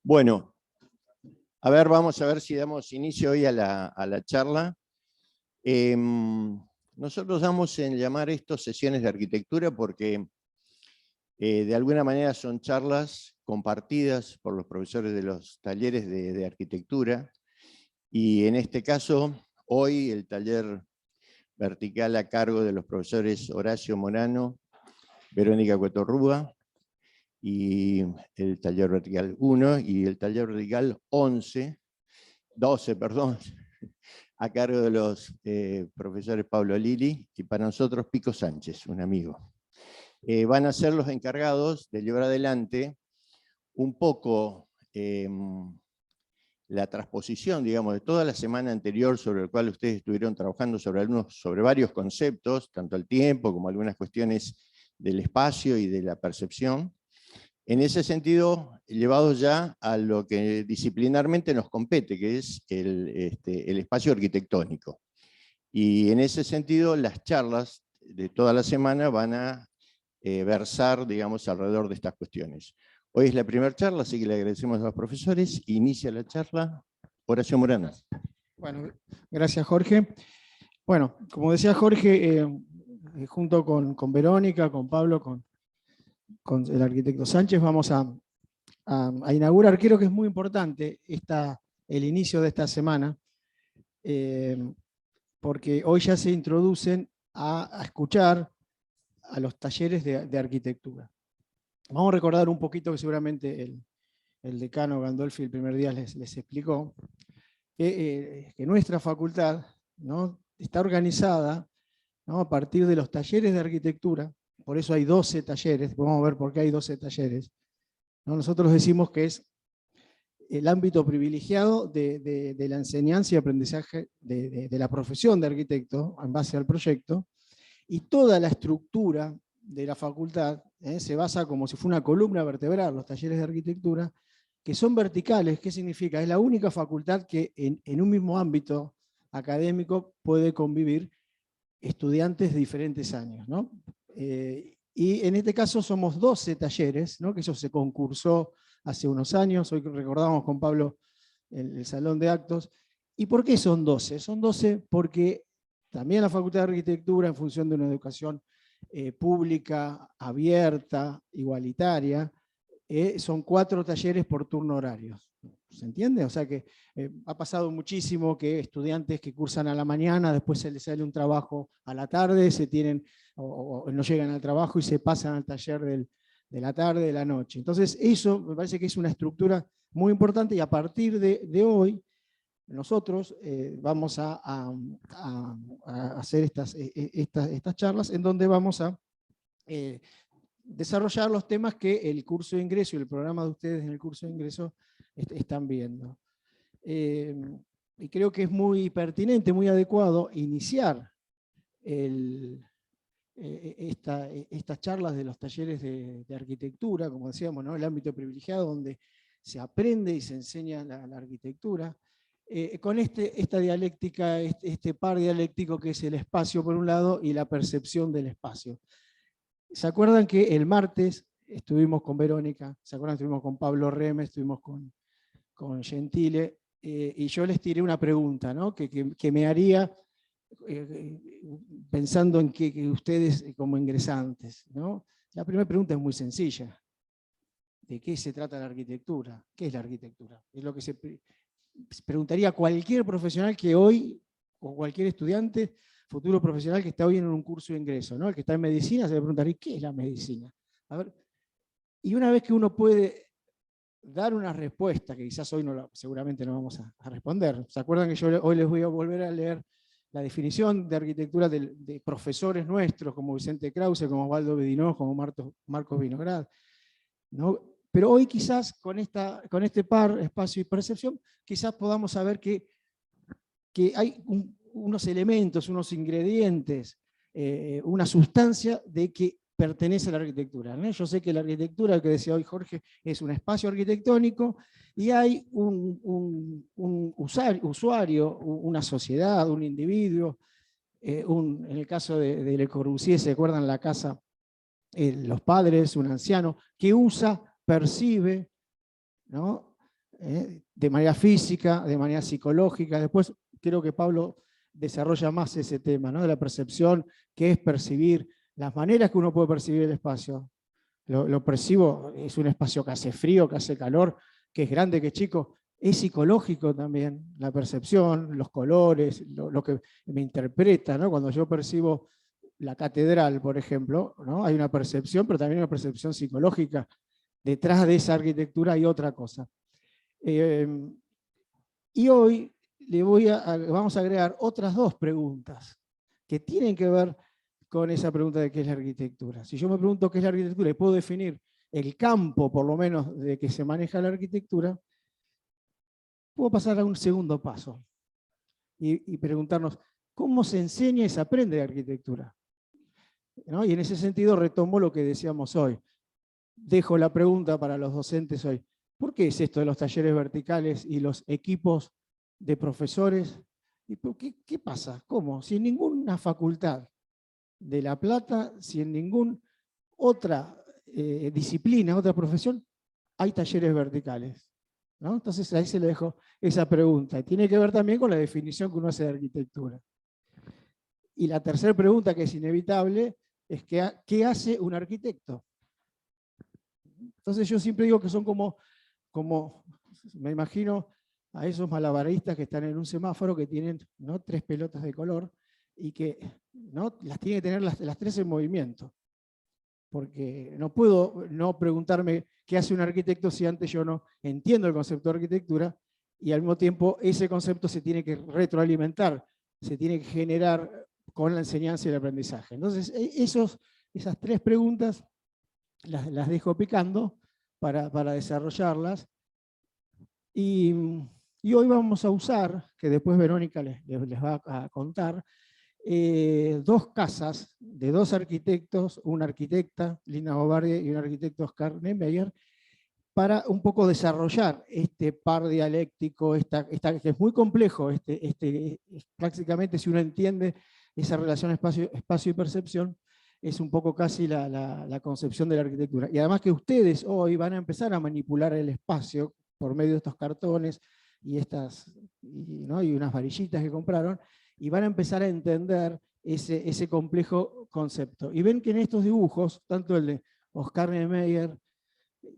Bueno, vamos a ver si damos inicio hoy a la charla. Nosotros damos en llamar esto sesiones de arquitectura porque de alguna manera son charlas compartidas por los profesores de los talleres de arquitectura, y en este caso, hoy el taller vertical a cargo de los profesores Horacio Morano, Verónica Cuetorrúa, y el taller vertical 1 y el taller vertical 12, a cargo de los profesores Pablo Lili y para nosotros Pico Sánchez, un amigo. Van a ser los encargados de llevar adelante un poco la transposición, digamos, de toda la semana anterior sobre el cual ustedes estuvieron trabajando sobre varios conceptos, tanto el tiempo como algunas cuestiones del espacio y de la percepción. En ese sentido, llevados ya a lo que disciplinarmente nos compete, que es el espacio arquitectónico. Y en ese sentido, las charlas de toda la semana van a versar, digamos, alrededor de estas cuestiones. Hoy es la primera charla, así que le agradecemos a los profesores. Inicia la charla Horacio Morano. Bueno, gracias Jorge. Bueno, como decía Jorge, junto con Verónica, con Pablo, con el arquitecto Sánchez, vamos a inaugurar, creo que es muy importante el inicio de esta semana, porque hoy ya se introducen a escuchar a los talleres de arquitectura. Vamos a recordar un poquito que seguramente el decano Gandolfi el primer día les explicó, que nuestra facultad, ¿no?, está organizada, ¿no?, a partir de los talleres de arquitectura. Por eso hay 12 talleres, vamos a ver por qué hay 12 talleres. ¿No? Nosotros decimos que es el ámbito privilegiado de la enseñanza y aprendizaje de la profesión de arquitecto en base al proyecto, y toda la estructura de la facultad se basa como si fuera una columna vertebral, los talleres de arquitectura, que son verticales. ¿Qué significa? Es la única facultad que en un mismo ámbito académico puede convivir estudiantes de diferentes años, ¿no? Y en este caso somos 12 talleres, ¿no?, que eso se concursó hace unos años. Hoy recordamos con Pablo el salón de actos. ¿Y por qué son 12? Son 12 porque también la Facultad de Arquitectura, en función de una educación pública, abierta, igualitaria, son 4 talleres por turno horario. ¿Se entiende? O sea que ha pasado muchísimo que estudiantes que cursan a la mañana, después se les sale un trabajo a la tarde, o no llegan al trabajo y se pasan al taller de la tarde, de la noche. Entonces eso me parece que es una estructura muy importante, y a partir de hoy nosotros vamos a hacer estas charlas en donde vamos a desarrollar los temas que el curso de ingreso y el programa de ustedes en el curso de ingreso están viendo. Y creo que es muy pertinente, muy adecuado iniciar estas charlas de los talleres de arquitectura, como decíamos, ¿no?, el ámbito privilegiado donde se aprende y se enseña la arquitectura, con esta dialéctica, este par dialéctico que es el espacio por un lado y la percepción del espacio. ¿Se acuerdan que el martes estuvimos con Verónica? ¿Se acuerdan que estuvimos con Pablo Reme, estuvimos con Gentile? Y yo les tiré una pregunta, ¿no?, que me haría pensando en que ustedes como ingresantes, ¿no? La primera pregunta es muy sencilla. ¿De qué se trata la arquitectura? ¿Qué es la arquitectura? Es lo que se preguntaría cualquier profesional que hoy, o cualquier estudiante, futuro profesional que está hoy en un curso de ingreso, ¿no? El que está en medicina se le preguntaría, ¿qué es la medicina? A ver, y una vez que uno puede dar una respuesta, que quizás hoy seguramente no vamos a responder. ¿Se acuerdan que yo hoy les voy a volver a leer la definición de arquitectura de profesores nuestros, como Vicente Krause, como Osvaldo Bedinós, como Marcos Vinograd, ¿no? Pero hoy quizás con este par, espacio y percepción, quizás podamos saber que hay unos elementos, unos ingredientes, una sustancia de que pertenece a la arquitectura, ¿no? Yo sé que la arquitectura, que decía hoy Jorge, es un espacio arquitectónico, y hay un usuario, una sociedad, un individuo, en el caso de Le Corbusier, ¿se acuerdan la casa? Los padres, un anciano, que usa, percibe, ¿no?, de manera física, de manera psicológica. Después creo que Pablo desarrolla más ese tema, ¿no? De la percepción, qué es percibir, las maneras que uno puede percibir el espacio. Lo percibo, es un espacio que hace frío, que hace calor, que es grande, que es chico. Es psicológico también, la percepción, los colores, lo que me interpreta, ¿no? Cuando yo percibo la catedral, por ejemplo, ¿no? Hay una percepción, pero también una percepción psicológica. Detrás de esa arquitectura hay otra cosa. Y hoy vamos a agregar otras dos preguntas que tienen que ver con esa pregunta de qué es la arquitectura. Si yo me pregunto qué es la arquitectura y puedo definir el campo, por lo menos, de que se maneja la arquitectura, puedo pasar a un segundo paso y preguntarnos cómo se enseña y se aprende de arquitectura, ¿no? Y en ese sentido retomo lo que decíamos hoy. Dejo la pregunta para los docentes hoy. ¿Por qué es esto de los talleres verticales y los equipos de profesores? ¿Y por qué pasa? ¿Cómo? Si en ninguna facultad de La Plata, si en ninguna otra disciplina, otra profesión, hay talleres verticales, ¿no? Entonces ahí se le dejo esa pregunta. Y tiene que ver también con la definición que uno hace de arquitectura. Y la tercera pregunta, que es inevitable, es ¿qué hace un arquitecto? Entonces yo siempre digo que son como me imagino a esos malabaristas que están en un semáforo que tienen, ¿no?, 3 pelotas de color y que, ¿no?, las tiene que tener las 3 en movimiento. Porque no puedo no preguntarme qué hace un arquitecto si antes yo no entiendo el concepto de arquitectura y al mismo tiempo ese concepto se tiene que retroalimentar, se tiene que generar con la enseñanza y el aprendizaje. Entonces esas 3 preguntas las dejo picando para desarrollarlas. Y hoy vamos a usar, que después Verónica les va a contar, 2 casas de 2 arquitectos, una arquitecta, Lina Bobardi, y un arquitecto, Oscar Niemeyer, para un poco desarrollar este par dialéctico, que es muy complejo, prácticamente si uno entiende esa relación espacio y percepción, es un poco casi la concepción de la arquitectura. Y además que ustedes hoy van a empezar a manipular el espacio por medio de estos cartones y unas varillitas que compraron, y van a empezar a entender ese complejo concepto. Y ven que en estos dibujos, tanto el de Oscar Niemeyer,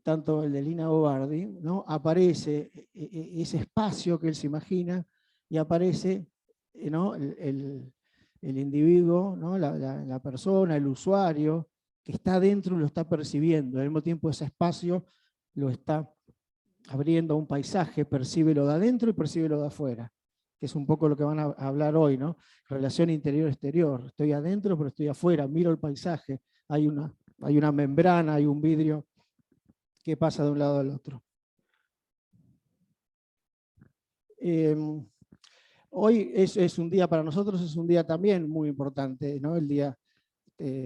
tanto el de Lina Bobardi, ¿no?, aparece ese espacio que él se imagina y aparece, ¿no?, el individuo, ¿no?, la persona, el usuario, que está dentro y lo está percibiendo. Al mismo tiempo ese espacio lo está abriendo a un paisaje, percibe lo de adentro y percibe lo de afuera, que es un poco lo que van a hablar hoy, ¿no? Relación interior-exterior. Estoy adentro, pero estoy afuera, miro el paisaje, hay una membrana, hay un vidrio que pasa de un lado al otro. Hoy es un día, para nosotros es un día también muy importante, ¿no? El día,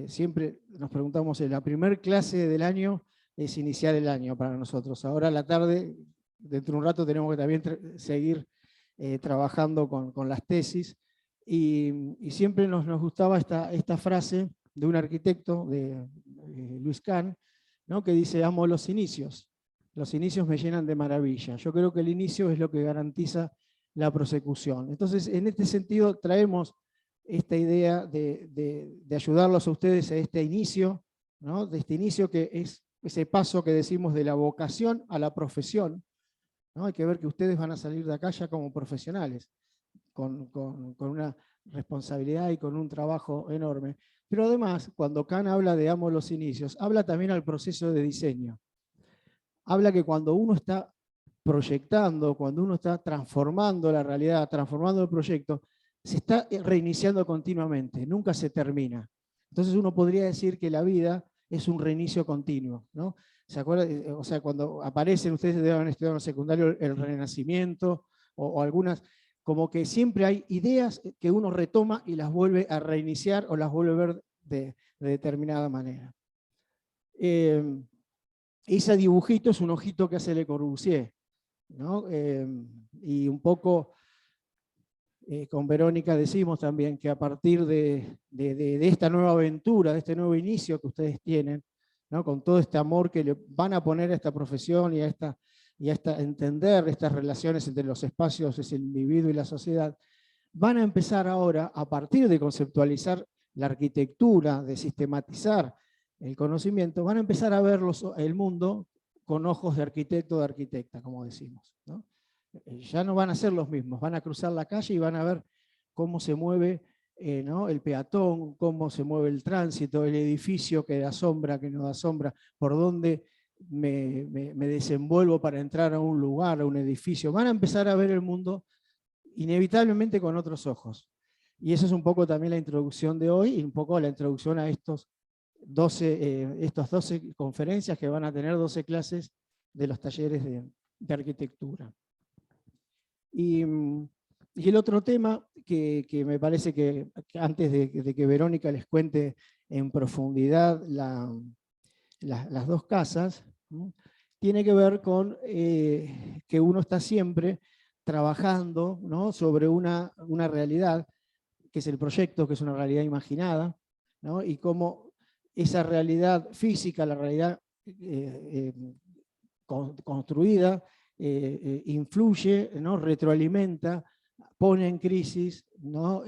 siempre nos preguntamos, la primer clase del año es iniciar el año para nosotros. Ahora a la tarde, dentro de un rato, tenemos que también seguir trabajando con las tesis. Y siempre nos gustaba esta frase de un arquitecto, de Luis Kahn, ¿no?, que dice: amo los inicios me llenan de maravilla. Yo creo que el inicio es lo que garantiza la prosecución. Entonces, en este sentido, traemos esta idea de ayudarlos a ustedes a este inicio, ¿no?, de este inicio que es ese paso que decimos de la vocación a la profesión, ¿no? Hay que ver que ustedes van a salir de acá ya como profesionales, con una responsabilidad y con un trabajo enorme. Pero además, cuando Kahn habla de amo los inicios, habla también al proceso de diseño. Habla que cuando uno está proyectando, cuando uno está transformando la realidad, transformando el proyecto, se está reiniciando continuamente, nunca se termina. Entonces uno podría decir que la vida es un reinicio continuo, ¿no? ¿Se acuerdan? O sea, cuando aparecen, ustedes deben haber estudiado en el secundario el Renacimiento o algunas, como que siempre hay ideas que uno retoma y las vuelve a reiniciar o las vuelve a ver de determinada manera. Ese dibujito es un ojito que hace Le Corbusier, ¿no? Y un poco con Verónica decimos también que a partir de esta nueva aventura, de este nuevo inicio que ustedes tienen, ¿no?, con todo este amor que le van a poner a esta profesión y a y a entender estas relaciones entre los espacios, es el individuo y la sociedad, van a empezar ahora, a partir de conceptualizar la arquitectura, de sistematizar el conocimiento, van a empezar a ver el mundo con ojos de arquitecto o de arquitecta, como decimos, ¿no? Ya no van a ser los mismos, van a cruzar la calle y van a ver cómo se mueve ¿no? el peatón, cómo se mueve el tránsito, el edificio que da sombra, que no da sombra, por dónde me desenvuelvo para entrar a un lugar, a un edificio. Van a empezar a ver el mundo inevitablemente con otros ojos. Y eso es un poco también la introducción de hoy y un poco la introducción a estas 12 conferencias que van a tener 12 clases de los talleres de arquitectura. Y el otro tema que me parece que antes de que Verónica les cuente en profundidad las dos casas, ¿no? Tiene que ver con que uno está siempre trabajando, ¿no? sobre una realidad, que es el proyecto, que es una realidad imaginada, ¿no? Y cómo esa realidad física, la realidad construida, influye, ¿no? retroalimenta, pone en crisis, ¿no?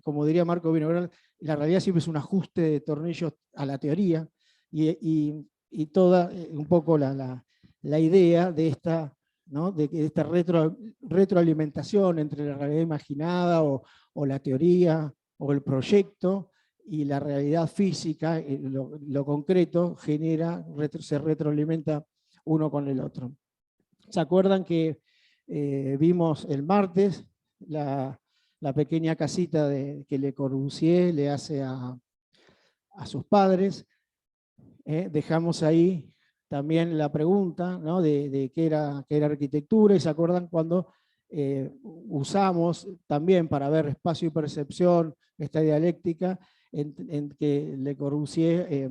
Como diría Marco Vinogradov, la realidad siempre es un ajuste de tornillos a la teoría, y toda un poco la idea de esta, ¿no? de esta retroalimentación entre la realidad imaginada o la teoría o el proyecto y la realidad física, lo concreto, se retroalimenta uno con el otro. ¿Se acuerdan que vimos el martes la pequeña casita que Le Corbusier le hace a sus padres? Dejamos ahí también la pregunta, ¿no? de qué era arquitectura, y se acuerdan cuando usamos también para ver espacio y percepción, esta dialéctica, en que Le Corbusier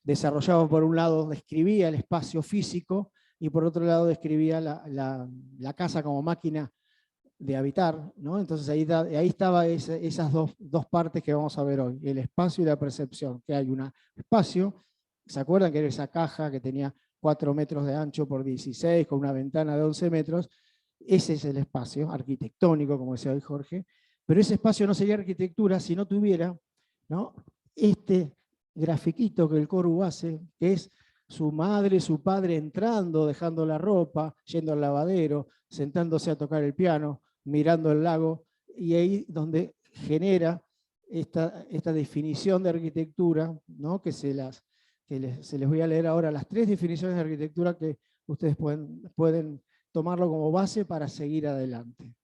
desarrollaba, por un lado, describía el espacio físico, y por otro lado describía la casa como máquina de habitar, ¿no? Entonces ahí estaba esas dos partes que vamos a ver hoy, el espacio y la percepción, que hay un espacio. ¿Se acuerdan que era esa caja que tenía 4 metros de ancho por 16, con una ventana de 11 metros? Ese es el espacio arquitectónico, como decía hoy Jorge, pero ese espacio no sería arquitectura si no tuviera, ¿no? este grafiquito que el Corbu hace, que es su madre, su padre entrando, dejando la ropa, yendo al lavadero, sentándose a tocar el piano, mirando el lago, y ahí donde genera esta definición de arquitectura, ¿no? que se les voy a leer ahora las 3 definiciones de arquitectura que ustedes pueden tomarlo como base para seguir adelante.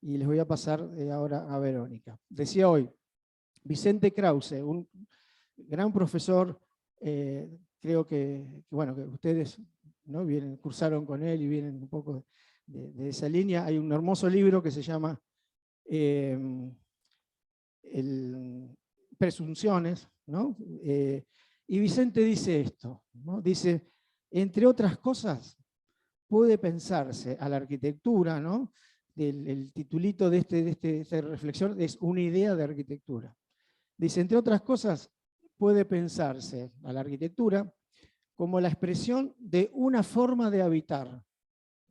Y les voy a pasar ahora a Verónica. Decía hoy, Vicente Krause, un gran profesor, creo que ustedes, ¿no? cursaron con él y vienen un poco de esa línea. Hay un hermoso libro que se llama Presunciones, ¿no? Y Vicente dice esto, ¿no? Dice, entre otras cosas, puede pensarse a la arquitectura, ¿no? El titulito de esta reflexión es una idea de arquitectura. Dice, entre otras cosas, puede pensarse a la arquitectura como la expresión de una forma de habitar.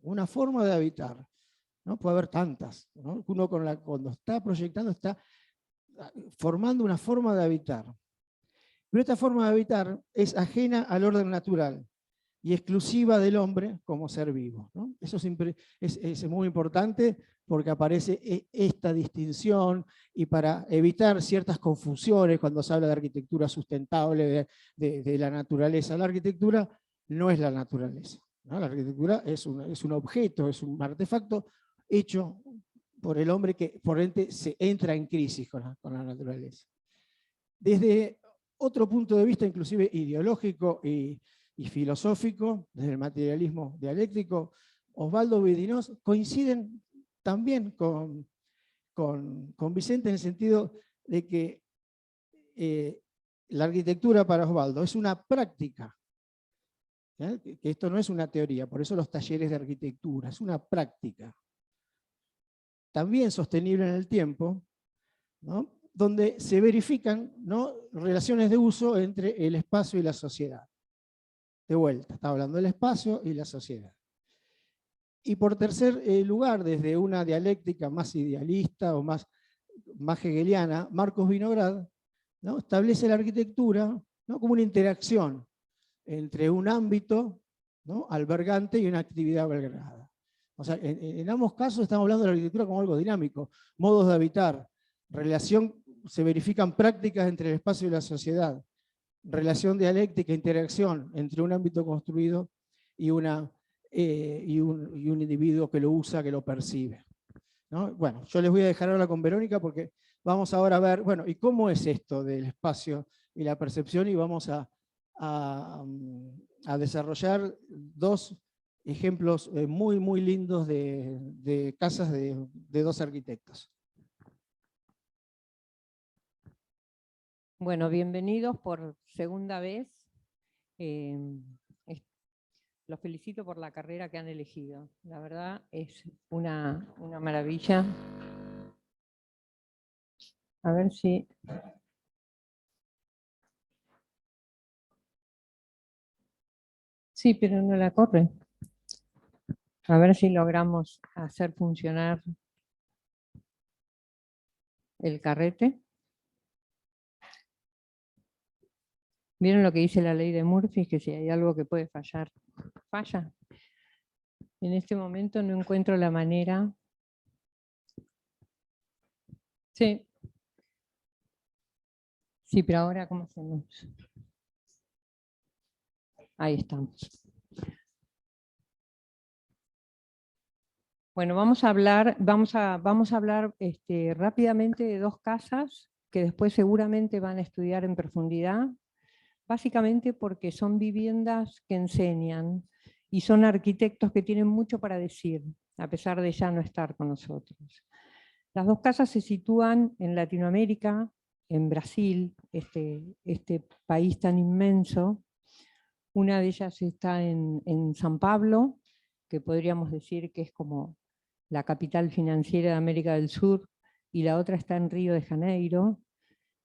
Una forma de habitar, ¿no? Puede haber tantas, ¿no? Uno cuando está proyectando está formando una forma de habitar. Pero esta forma de habitar es ajena al orden natural y exclusiva del hombre como ser vivo, ¿no? Eso siempre es muy importante porque aparece esta distinción, y para evitar ciertas confusiones cuando se habla de arquitectura sustentable, de la naturaleza. La arquitectura no es la naturaleza, ¿no? La arquitectura es un objeto, es un artefacto hecho por el hombre que por ende se entra en crisis con la naturaleza. Desde otro punto de vista, inclusive ideológico y filosófico, desde el materialismo dialéctico, Osvaldo Boudinot coinciden también con Vicente en el sentido de que la arquitectura para Osvaldo es una práctica, que esto no es una teoría, por eso los talleres de arquitectura, es una práctica, también sostenible en el tiempo, ¿no? Donde se verifican, ¿no? relaciones de uso entre el espacio y la sociedad. De vuelta, está hablando del espacio y la sociedad. Y por tercer lugar, desde una dialéctica más idealista o más hegeliana, Marcos Vinograd, ¿no?, establece la arquitectura, ¿no?, como una interacción entre un ámbito, ¿no?, albergante y una actividad albergada. O sea, en ambos casos estamos hablando de la arquitectura como algo dinámico, modos de habitar, se verifican prácticas entre el espacio y la sociedad, relación dialéctica, interacción entre un ámbito construido y un individuo que lo usa, que lo percibe, ¿no? Bueno, yo les voy a dejar ahora con Verónica porque vamos ahora a ver, bueno, ¿y cómo es esto del espacio y la percepción? Y vamos a desarrollar dos ejemplos muy, muy lindos de casas de dos arquitectos. Bueno, bienvenidos por segunda vez. Los felicito por la carrera que han elegido. La verdad es una maravilla. A ver si... Sí, pero no la corre. A ver si logramos hacer funcionar el carrete. ¿Vieron lo que dice la ley de Murphy? Que si hay algo que puede fallar, falla. En este momento no encuentro la manera. Sí. Sí, pero ahora ¿cómo hacemos? Ahí estamos. Bueno, vamos a hablar rápidamente de dos casas que después seguramente van a estudiar en profundidad, básicamente porque son viviendas que enseñan y son arquitectos que tienen mucho para decir, a pesar de ya no estar con nosotros. Las dos casas se sitúan en Latinoamérica, en Brasil, este país tan inmenso. Una de ellas está en San Pablo, que podríamos decir que es como la capital financiera de América del Sur, y la otra está en Río de Janeiro,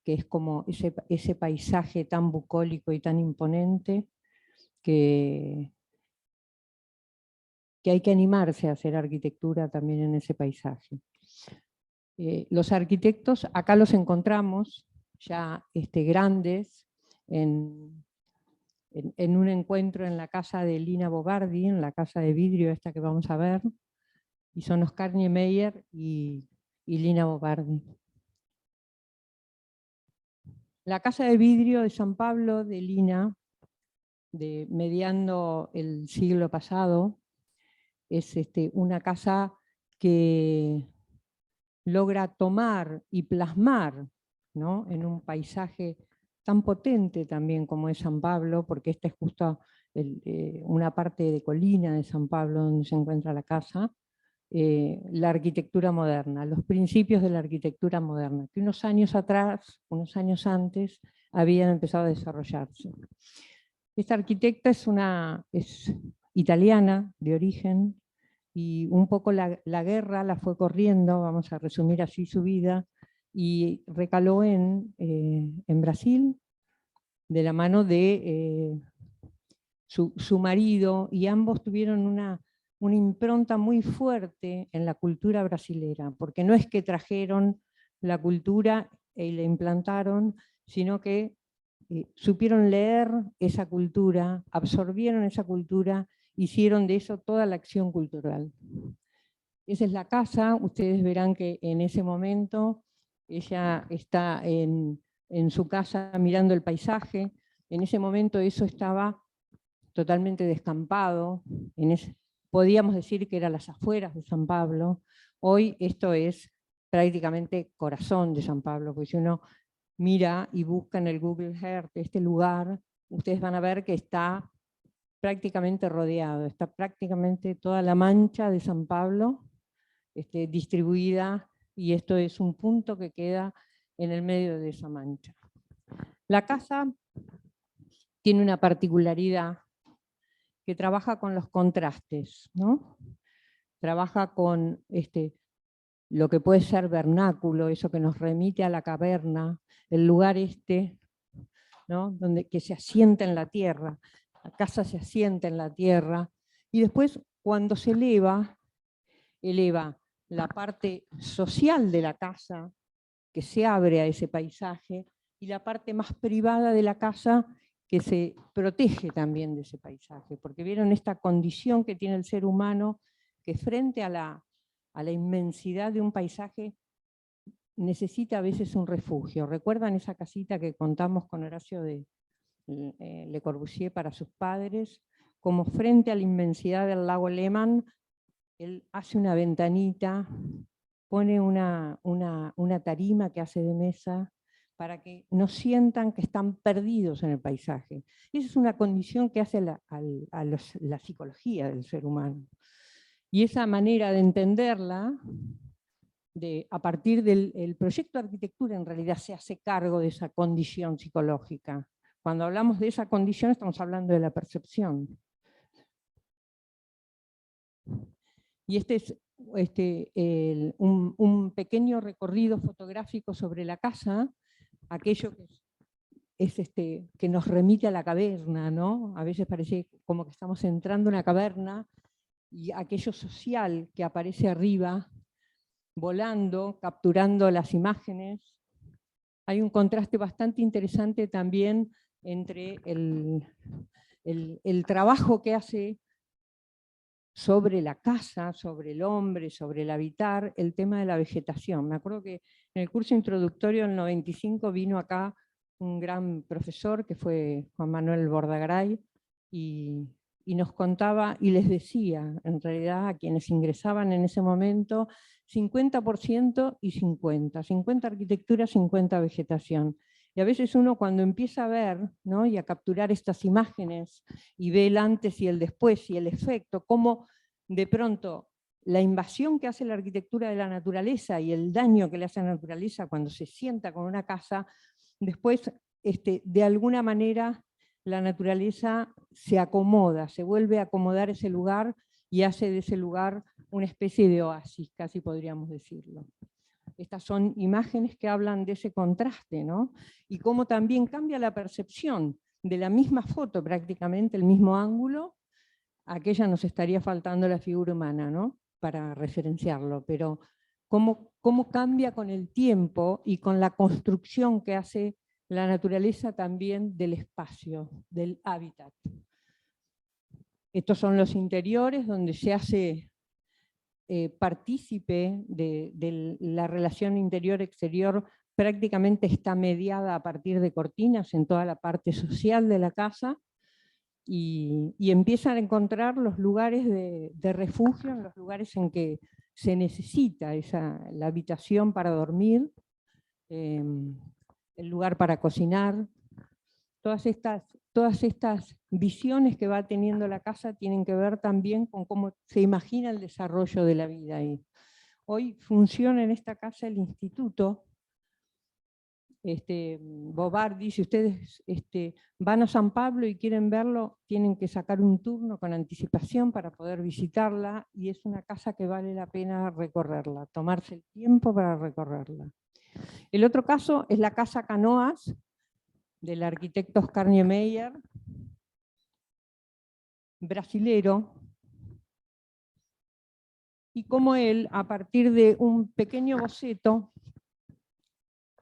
que es como ese paisaje tan bucólico y tan imponente que hay que animarse a hacer arquitectura también en ese paisaje. Los arquitectos, acá los encontramos ya grandes, en un encuentro en la casa de Lina Bobardi, en la casa de vidrio esta que vamos a ver, y son Oscar Niemeyer y Lina Bobardi. La casa de vidrio de San Pablo de Lina, mediando el siglo pasado, es una casa que logra tomar y plasmar, ¿no?, en un paisaje tan potente también como es San Pablo, porque esta es justo una parte de colina de San Pablo donde se encuentra la casa, la arquitectura moderna, los principios de la arquitectura moderna, que unos años atrás, unos años antes, habían empezado a desarrollarse. Esta arquitecta es italiana de origen, y un poco la guerra la fue corriendo, vamos a resumir así su vida, y recaló en Brasil, de la mano de su marido, y ambos tuvieron una impronta muy fuerte en la cultura brasilera, porque no es que trajeron la cultura y la implantaron, sino que supieron leer esa cultura, absorbieron esa cultura, hicieron de eso toda la acción cultural. Esa es la casa, ustedes verán que en ese momento ella está en su casa mirando el paisaje, en ese momento eso estaba totalmente descampado, podíamos decir que eran las afueras de San Pablo, hoy esto es prácticamente corazón de San Pablo, porque si uno mira y busca en el Google Earth este lugar, ustedes van a ver que está prácticamente rodeado, está prácticamente toda la mancha de San Pablo distribuida, y esto es un punto que queda en el medio de esa mancha. La casa tiene una particularidad, que trabaja con los contrastes, ¿no? Trabaja con lo que puede ser vernáculo, eso que nos remite a la caverna, el lugar ¿no?, que se asienta en la tierra, la casa se asienta en la tierra, y después cuando se eleva la parte social de la casa, que se abre a ese paisaje, y la parte más privada de la casa, que se protege también de ese paisaje, porque vieron esta condición que tiene el ser humano, que frente a la inmensidad de un paisaje necesita a veces un refugio. ¿Recuerdan esa casita que contamos con Horacio de Le Corbusier para sus padres? Como frente a la inmensidad del lago Lehmann, él hace una ventanita, pone una tarima que hace de mesa, para que no sientan que están perdidos en el paisaje. Y esa es una condición que hace la psicología del ser humano. Y esa manera de entenderla, a partir del proyecto de arquitectura, en realidad se hace cargo de esa condición psicológica. Cuando hablamos de esa condición estamos hablando de la percepción. Y este es un pequeño recorrido fotográfico sobre la casa, aquello que nos remite a la caverna, ¿no? A veces parece como que estamos entrando en una caverna, y aquello social que aparece arriba, volando, capturando las imágenes. Hay un contraste bastante interesante también entre el trabajo que hace sobre la casa, sobre el hombre, sobre el habitar, el tema de la vegetación. Me acuerdo que en el curso introductorio en el 95 vino acá un gran profesor que fue Juan Manuel Bordagaray, y nos contaba y les decía, en realidad a quienes ingresaban en ese momento, 50% y 50 arquitectura, 50 vegetación. Y a veces uno cuando empieza a ver, ¿no?, y a capturar estas imágenes y ve el antes y el después y el efecto, cómo de pronto la invasión que hace la arquitectura de la naturaleza y el daño que le hace a la naturaleza cuando se sienta con una casa, después de alguna manera la naturaleza se acomoda, se vuelve a acomodar ese lugar y hace de ese lugar una especie de oasis, casi podríamos decirlo. Estas son imágenes que hablan de ese contraste, ¿no? Y cómo también cambia la percepción de la misma foto, prácticamente el mismo ángulo. Aquella nos estaría faltando la figura humana, ¿no?, para referenciarlo, pero cómo cambia con el tiempo y con la construcción que hace la naturaleza también del espacio, del hábitat. Estos son los interiores donde se hace partícipe de la relación interior-exterior, prácticamente está mediada a partir de cortinas en toda la parte social de la casa, y empiezan a encontrar los lugares de refugio, en los lugares en que se necesita la habitación para dormir, el lugar para cocinar. Todas estas visiones que va teniendo la casa tienen que ver también con cómo se imagina el desarrollo de la vida ahí. Hoy funciona en esta casa el instituto Bobardi. Si ustedes van a San Pablo y quieren verlo, tienen que sacar un turno con anticipación para poder visitarla, y es una casa que vale la pena recorrerla, tomarse el tiempo para recorrerla. El otro caso es la Casa Canoas, del arquitecto Oscar Niemeyer, brasilero, y cómo él, a partir de un pequeño boceto,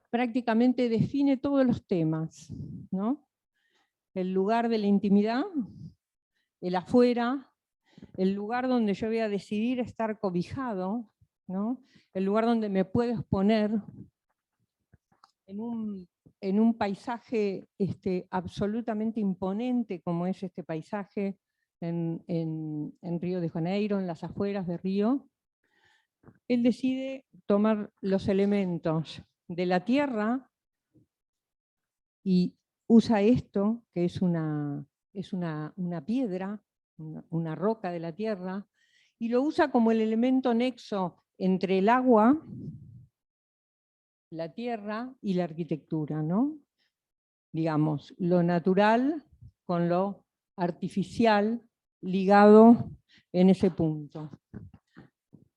prácticamente define todos los temas, ¿no? El lugar de la intimidad, el afuera, el lugar donde yo voy a decidir estar cobijado, ¿no?, el lugar donde me puedo exponer en un paisaje absolutamente imponente como es este paisaje en Río de Janeiro, en las afueras de Río. Él decide tomar los elementos de la tierra y usa esto, que es una piedra, una roca de la tierra, y lo usa como el elemento nexo entre el agua, la tierra y la arquitectura, ¿no? Digamos, lo natural con lo artificial ligado en ese punto.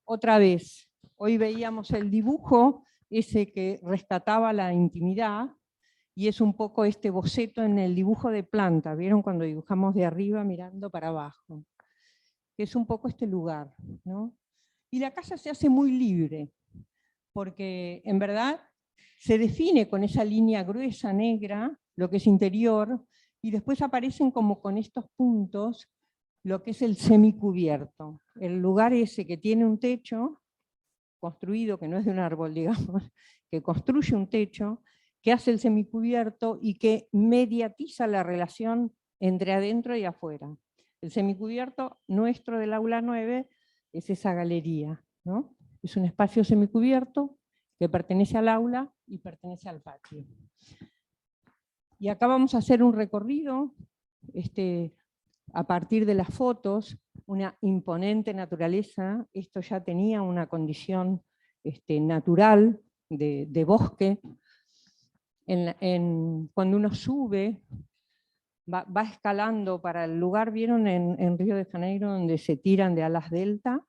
Otra vez, hoy veíamos el dibujo, ese que rescataba la intimidad, y es un poco este boceto en el dibujo de planta. ¿Vieron cuando dibujamos de arriba mirando para abajo? que es un poco este lugar, ¿no? Y la casa se hace muy libre, porque en verdad se define con esa línea gruesa negra lo que es interior, y después aparecen como con estos puntos lo que es el semicubierto, el lugar ese que tiene un techo construido, que no es de un árbol, digamos, que construye un techo, que hace el semicubierto y que mediatiza la relación entre adentro y afuera. El semicubierto nuestro del aula 9 es esa galería, ¿no? Es un espacio semicubierto que pertenece al aula y pertenece al patio. Y acá vamos a hacer un recorrido a partir de las fotos, una imponente naturaleza. Esto ya tenía una condición natural de bosque. Cuando uno sube, va escalando para el lugar, ¿vieron en Río de Janeiro donde se tiran de alas delta?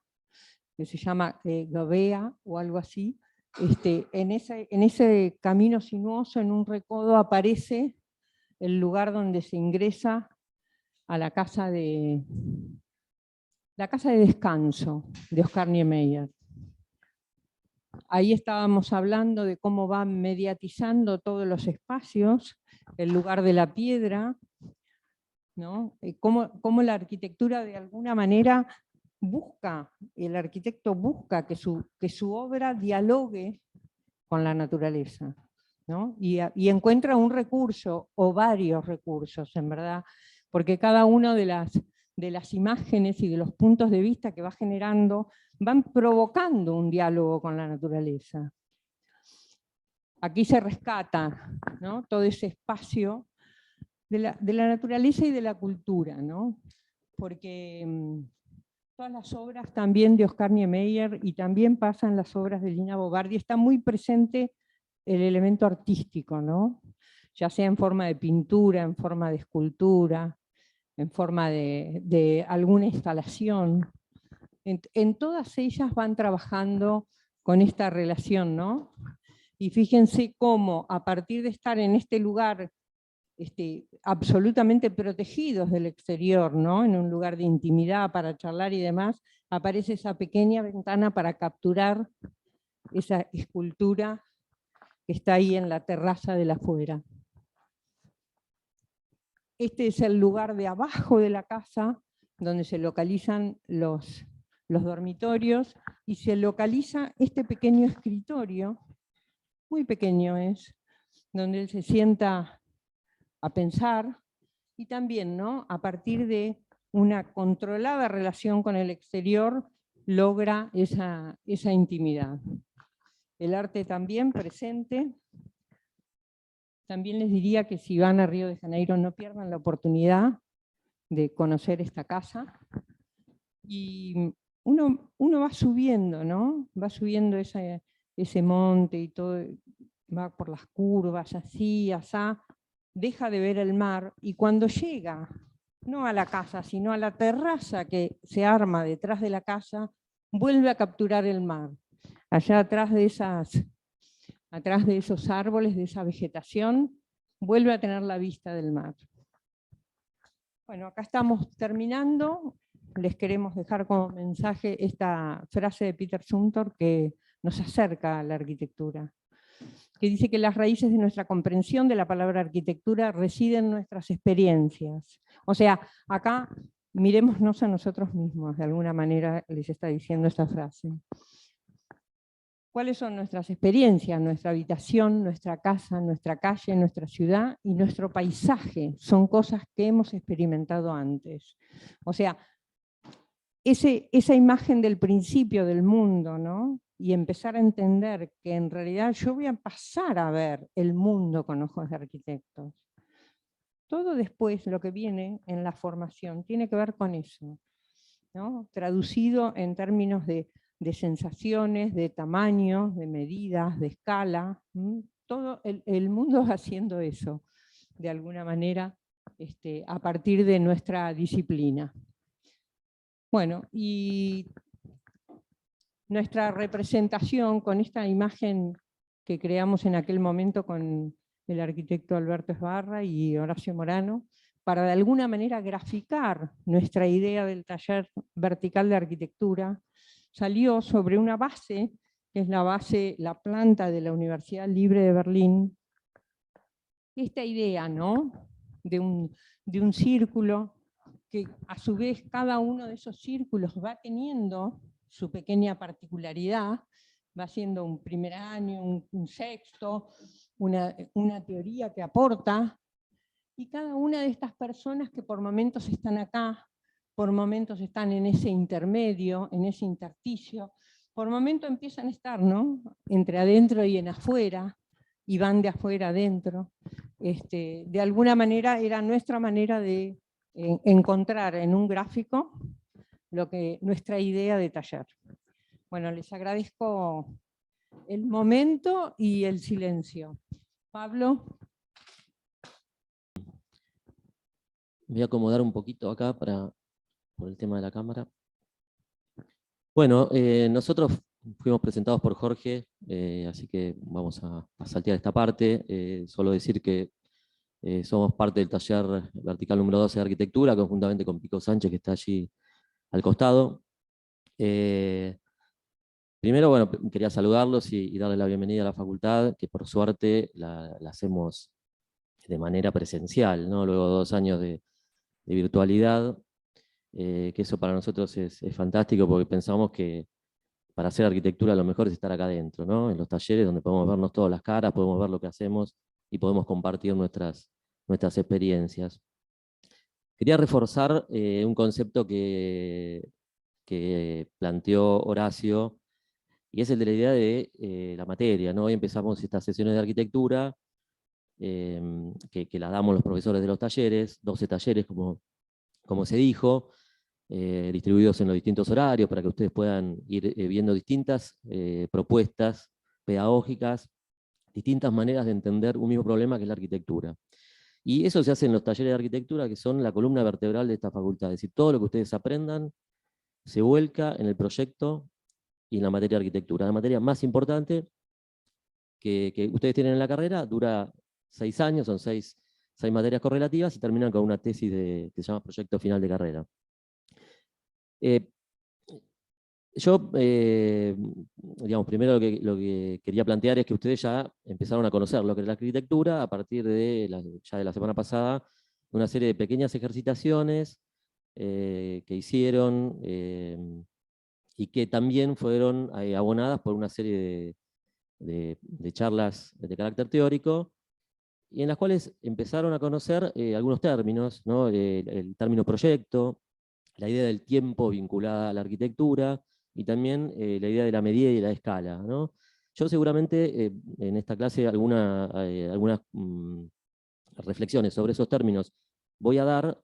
Que se llama Gavea o algo así. En ese camino sinuoso, en un recodo, aparece el lugar donde se ingresa a la casa de descanso de Oscar Niemeyer. Ahí estábamos hablando de cómo van mediatizando todos los espacios, el lugar de la piedra, ¿no? Cómo la arquitectura de alguna manera el arquitecto busca que su obra dialogue con la naturaleza, ¿no? Y encuentra un recurso o varios recursos, en verdad, porque cada una de las imágenes y de los puntos de vista que va generando van provocando un diálogo con la naturaleza. Aquí se rescata, ¿no?, todo ese espacio de la naturaleza y de la cultura, ¿no? Porque todas las obras también de Oscar Niemeyer y también pasan las obras de Lina Bobardi, está muy presente el elemento artístico, ¿no? Ya sea en forma de pintura, en forma de escultura, en forma de alguna instalación. En todas ellas van trabajando con esta relación, ¿no? Y fíjense cómo a partir de estar en este lugar absolutamente protegidos del exterior, ¿no?, en un lugar de intimidad para charlar y demás, aparece esa pequeña ventana para capturar esa escultura que está ahí en la terraza de la afuera. Este es el lugar de abajo de la casa, donde se localizan los dormitorios, y se localiza este pequeño escritorio, muy pequeño es, donde él se sienta a pensar, y también, ¿no?, a partir de una controlada relación con el exterior, logra esa intimidad. El arte también presente. También les diría que si van a Río de Janeiro no pierdan la oportunidad de conocer esta casa. Y uno va subiendo, ¿no? Va subiendo ese monte y todo, va por las curvas, así, asá, deja de ver el mar, y cuando llega, no a la casa, sino a la terraza que se arma detrás de la casa, vuelve a capturar el mar. Allá atrás de esos árboles, de esa vegetación, vuelve a tener la vista del mar. Bueno, acá estamos terminando. Les queremos dejar como mensaje esta frase de Peter Zumthor que nos acerca a la arquitectura, que dice que las raíces de nuestra comprensión de la palabra arquitectura residen en nuestras experiencias. O sea, acá mirémonos a nosotros mismos, de alguna manera les está diciendo esta frase. ¿Cuáles son nuestras experiencias? Nuestra habitación, nuestra casa, nuestra calle, nuestra ciudad y nuestro paisaje son cosas que hemos experimentado antes. O sea, esa imagen del principio del mundo, ¿no?, y empezar a entender que en realidad yo voy a pasar a ver el mundo con ojos de arquitectos. Todo después, lo que viene en la formación, tiene que ver con eso, ¿no?, traducido en términos de sensaciones, de tamaños, de medidas, de escala. Todo el mundo haciendo eso, de alguna manera, a partir de nuestra disciplina. Bueno, y nuestra representación con esta imagen que creamos en aquel momento con el arquitecto Alberto Esbarra y Horacio Morano, para de alguna manera graficar nuestra idea del taller vertical de arquitectura, salió sobre una base, que es la planta de la Universidad Libre de Berlín. Esta idea, ¿no?, de un círculo, que a su vez cada uno de esos círculos va teniendo su pequeña particularidad, va siendo un primer año, un sexto, una teoría que aporta, y cada una de estas personas que por momentos están acá, por momentos están en ese intermedio, en ese intersticio, por momentos empiezan a estar, ¿no?, entre adentro y en afuera, y van de afuera adentro. De alguna manera era nuestra manera de encontrar en un gráfico nuestra idea de taller. Bueno, les agradezco el momento y el silencio. Pablo. Me voy a acomodar un poquito acá por el tema de la cámara. Bueno, nosotros fuimos presentados por Jorge, así que vamos a saltear esta parte. Solo decir que somos parte del taller vertical número 12 de arquitectura, conjuntamente con Pico Sánchez, que está allí al costado. Primero, bueno, quería saludarlos y darles la bienvenida a la facultad, que por suerte la hacemos de manera presencial, ¿no? Luego de 2 años de virtualidad, que eso para nosotros es fantástico, porque pensamos que para hacer arquitectura lo mejor es estar acá adentro, ¿no?, en los talleres donde podemos vernos todas las caras, podemos ver lo que hacemos y podemos compartir nuestras experiencias. Quería reforzar un concepto que planteó Horacio, y es el de la idea de la materia, ¿no? Hoy empezamos estas sesiones de arquitectura, que las damos los profesores de los talleres, 12 talleres, como se dijo, distribuidos en los distintos horarios, para que ustedes puedan ir viendo distintas propuestas pedagógicas, distintas maneras de entender un mismo problema que es la arquitectura. Y eso se hace en los talleres de arquitectura, que son la columna vertebral de esta facultad. Es decir, todo lo que ustedes aprendan se vuelca en el proyecto y en la materia de arquitectura. La materia más importante que ustedes tienen en la carrera dura 6 años, son 6 materias correlativas, y terminan con una tesis que se llama proyecto final de carrera. Yo, digamos, primero lo que quería plantear es que ustedes ya empezaron a conocer lo que es la arquitectura a partir ya de la semana pasada, una serie de pequeñas ejercitaciones que hicieron, y que también fueron abonadas por una serie de charlas de carácter teórico, y en las cuales empezaron a conocer algunos términos, ¿no? El término proyecto, la idea del tiempo vinculada a la arquitectura, y también la idea de la medida y la escala, ¿no? Yo seguramente en esta clase algunas reflexiones sobre esos términos voy a dar,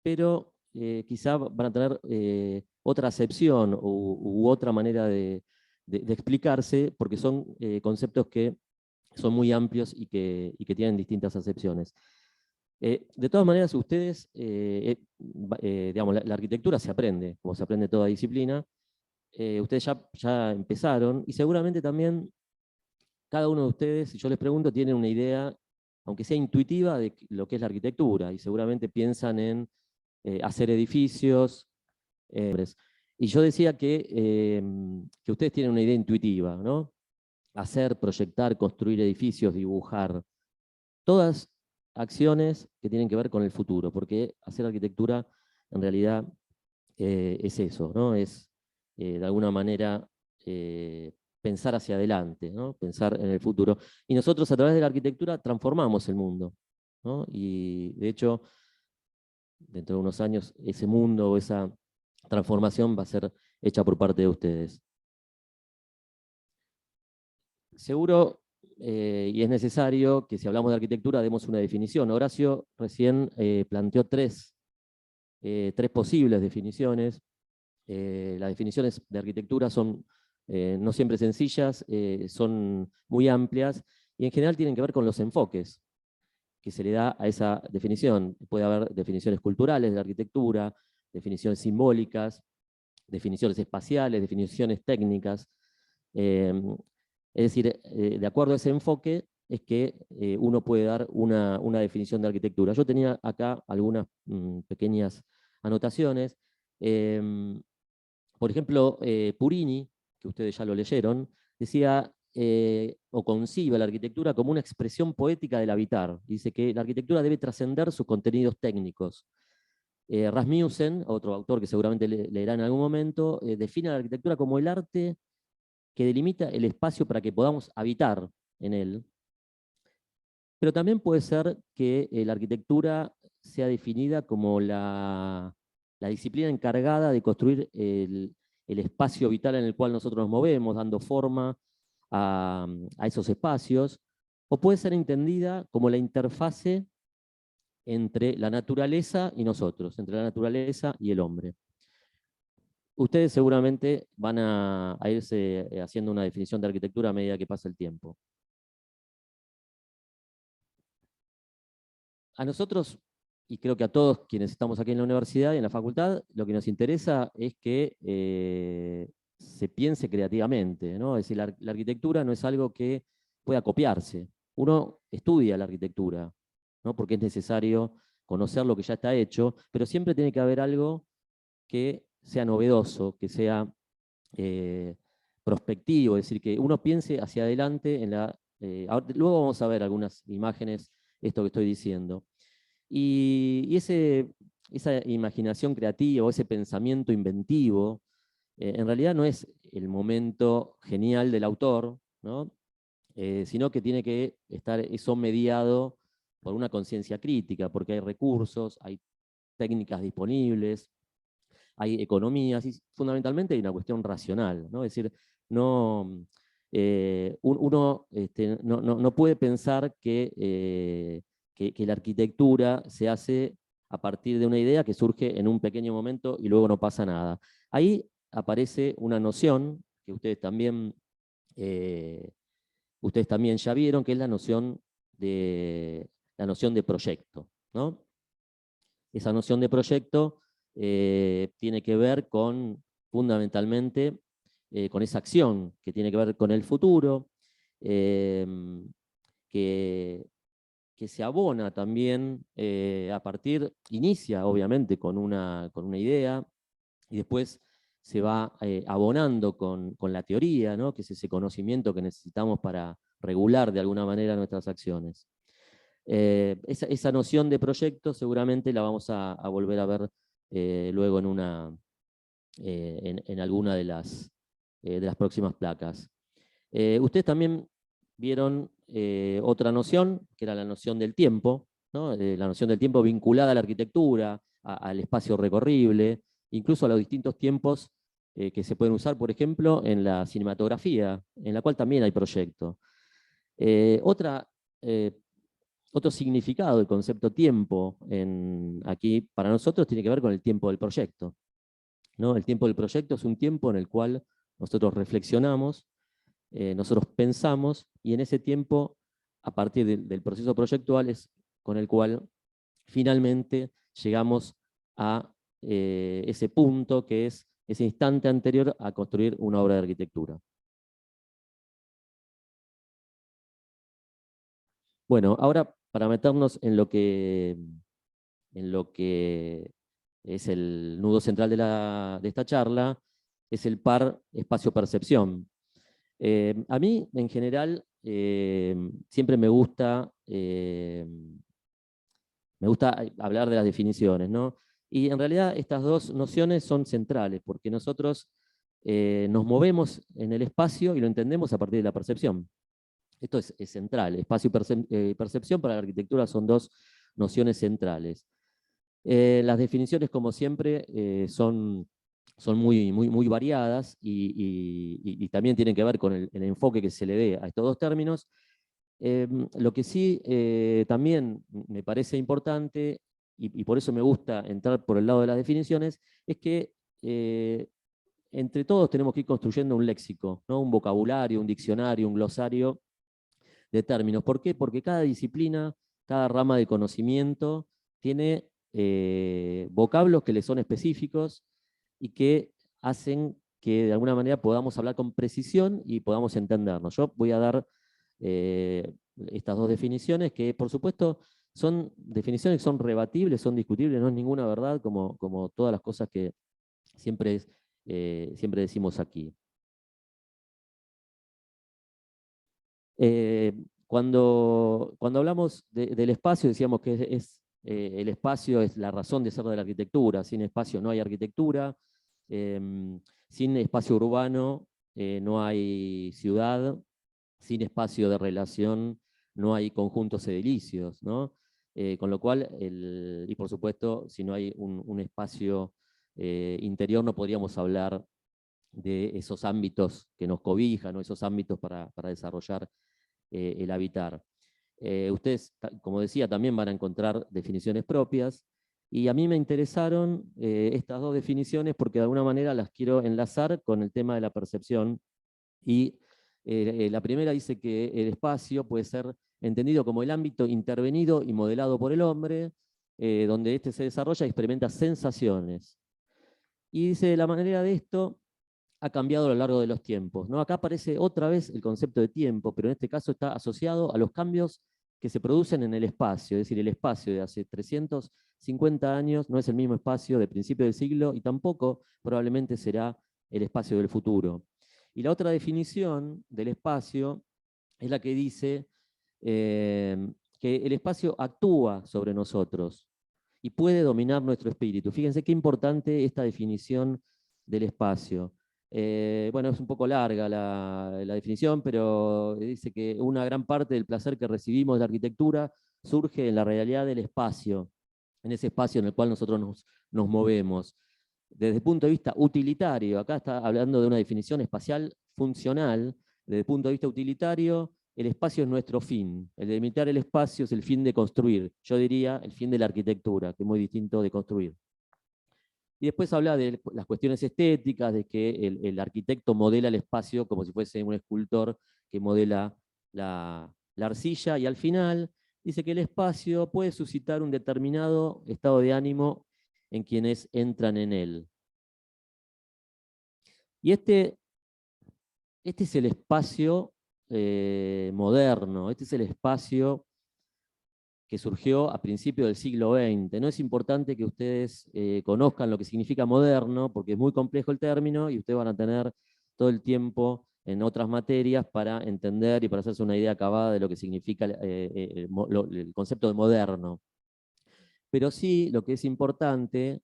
pero quizá van a tener otra acepción u otra manera de explicarse, porque son conceptos que son muy amplios y que tienen distintas acepciones. De todas maneras, ustedes, digamos, la arquitectura se aprende, como se aprende toda disciplina. Ustedes ya empezaron, y seguramente también cada uno de ustedes, si yo les pregunto, tienen una idea, aunque sea intuitiva, de lo que es la arquitectura, y seguramente piensan en hacer edificios. Y yo decía que ustedes tienen una idea intuitiva, ¿no? Hacer, proyectar, construir edificios, dibujar. Todas acciones que tienen que ver con el futuro, porque hacer arquitectura en realidad es eso, ¿no? Es de alguna manera pensar hacia adelante, ¿no? Pensar en el futuro. Y nosotros a través de la arquitectura transformamos el mundo, ¿no? Y de hecho, dentro de unos años, ese mundo o esa transformación va a ser hecha por parte de ustedes. Seguro, y es necesario que si hablamos de arquitectura demos una definición. Horacio recién planteó tres posibles definiciones. Las definiciones de arquitectura son no siempre sencillas, son muy amplias, y en general tienen que ver con los enfoques que se le da a esa definición. Puede haber definiciones culturales de la arquitectura, definiciones simbólicas, definiciones espaciales, definiciones técnicas. Es decir, de acuerdo a ese enfoque, es que uno puede dar una definición de arquitectura. Yo tenía acá algunas pequeñas anotaciones. Por ejemplo, Purini, que ustedes ya lo leyeron, decía o concibe la arquitectura como una expresión poética del habitar. Dice que la arquitectura debe trascender sus contenidos técnicos. Rasmussen, otro autor que seguramente leerá en algún momento, define la arquitectura como el arte que delimita el espacio para que podamos habitar en él. Pero también puede ser que la arquitectura sea definida como la disciplina encargada de construir el espacio vital en el cual nosotros nos movemos, dando forma a esos espacios, o puede ser entendida como la interfase entre la naturaleza y nosotros, entre la naturaleza y el hombre. Ustedes seguramente van a irse haciendo una definición de arquitectura a medida que pasa el tiempo. A nosotros, y creo que a todos quienes estamos aquí en la universidad y en la facultad, lo que nos interesa es que se piense creativamente, ¿no? Es decir, la arquitectura no es algo que pueda copiarse. Uno estudia la arquitectura, ¿no? Porque es necesario conocer lo que ya está hecho, pero siempre tiene que haber algo que sea novedoso, que sea prospectivo, es decir, que uno piense hacia adelante en la... luego vamos a ver algunas imágenes, esto que estoy diciendo. Y esa imaginación creativa o ese pensamiento inventivo, en realidad no es el momento genial del autor, ¿no? Sino que tiene que estar eso mediado por una conciencia crítica, porque hay recursos, hay técnicas disponibles, hay economías, y fundamentalmente hay una cuestión racional, ¿no? Es decir, uno no puede pensar que la arquitectura se hace a partir de una idea que surge en un pequeño momento y luego no pasa nada. Ahí aparece una noción que ustedes también ya vieron, que es la noción de proyecto, ¿no? Esa noción de proyecto tiene que ver fundamentalmente con esa acción que tiene que ver con el futuro, que se abona también inicia obviamente con una idea, y después se va abonando con la teoría, ¿no? Que es ese conocimiento que necesitamos para regular de alguna manera nuestras acciones. Esa noción de proyecto seguramente la vamos a volver a ver luego en alguna de las próximas placas. Ustedes también vieron otra noción, que era la noción del tiempo, ¿no? La noción del tiempo vinculada a la arquitectura, al espacio recorrible, incluso a los distintos tiempos que se pueden usar, por ejemplo, en la cinematografía, en la cual también hay proyecto. Otro significado del concepto tiempo aquí para nosotros tiene que ver con el tiempo del proyecto, ¿no? El tiempo del proyecto es un tiempo en el cual nosotros reflexionamos, nosotros pensamos, y en ese tiempo, a partir del proceso proyectual, es con el cual finalmente llegamos a ese punto que es ese instante anterior a construir una obra de arquitectura. Bueno, ahora para meternos en lo que es el nudo central de esta charla, es el par espacio-percepción. A mí, en general, siempre me gusta hablar de las definiciones, ¿no? Y en realidad estas dos nociones son centrales, porque nosotros nos movemos en el espacio y lo entendemos a partir de la percepción. Esto es central. Espacio y percepción para la arquitectura son dos nociones centrales. Las definiciones, como siempre, son muy variadas y también tienen que ver con el enfoque que se le dé a estos dos términos. Lo que sí también me parece importante, y por eso me gusta entrar por el lado de las definiciones, es que entre todos tenemos que ir construyendo un léxico, ¿no? Un vocabulario, un diccionario, un glosario de términos. ¿Por qué? Porque cada disciplina, cada rama de conocimiento tiene vocablos que le son específicos y que hacen que de alguna manera podamos hablar con precisión y podamos entendernos. Yo voy a dar estas dos definiciones, que por supuesto son definiciones que son rebatibles, son discutibles, no es ninguna verdad, como todas las cosas que siempre decimos aquí. Cuando hablamos del espacio, decíamos que el espacio es la razón de ser de la arquitectura. Sin espacio no hay arquitectura, sin espacio urbano no hay ciudad, sin espacio de relación no hay conjuntos edilicios, ¿no? Con lo cual, y por supuesto, si no hay un espacio interior, no podríamos hablar de esos ámbitos que nos cobijan, ¿no? Esos ámbitos para desarrollar el habitar. Ustedes, como decía, también van a encontrar definiciones propias, y a mí me interesaron estas dos definiciones porque de alguna manera las quiero enlazar con el tema de la percepción. Y la primera dice que el espacio puede ser entendido como el ámbito intervenido y modelado por el hombre, donde éste se desarrolla y experimenta sensaciones. Y dice, de la manera de esto ha cambiado a lo largo de los tiempos, ¿no? Acá aparece otra vez el concepto de tiempo, pero en este caso está asociado a los cambios que se producen en el espacio, es decir, el espacio de hace 350 años no es el mismo espacio de principio del siglo y tampoco probablemente será el espacio del futuro. Y la otra definición del espacio es la que dice que el espacio actúa sobre nosotros y puede dominar nuestro espíritu. Fíjense qué importante esta definición del espacio. Bueno, es un poco larga la definición, pero dice que una gran parte del placer que recibimos de la arquitectura surge en la realidad del espacio, en ese espacio en el cual nosotros nos movemos. Desde el punto de vista utilitario, acá está hablando de una definición espacial funcional. Desde el punto de vista utilitario, el espacio es nuestro fin. El delimitar el espacio es el fin de construir. Yo diría el fin de la arquitectura, que es muy distinto de construir. Y después habla de las cuestiones estéticas, de que el arquitecto modela el espacio como si fuese un escultor que modela la arcilla, y al final dice que el espacio puede suscitar un determinado estado de ánimo en quienes entran en él. Y este es el espacio moderno, este es el espacio que surgió a principios del siglo XX. No es importante que ustedes conozcan lo que significa moderno, porque es muy complejo el término, y ustedes van a tener todo el tiempo en otras materias para entender y para hacerse una idea acabada de lo que significa el concepto de moderno. Pero sí, lo que es importante,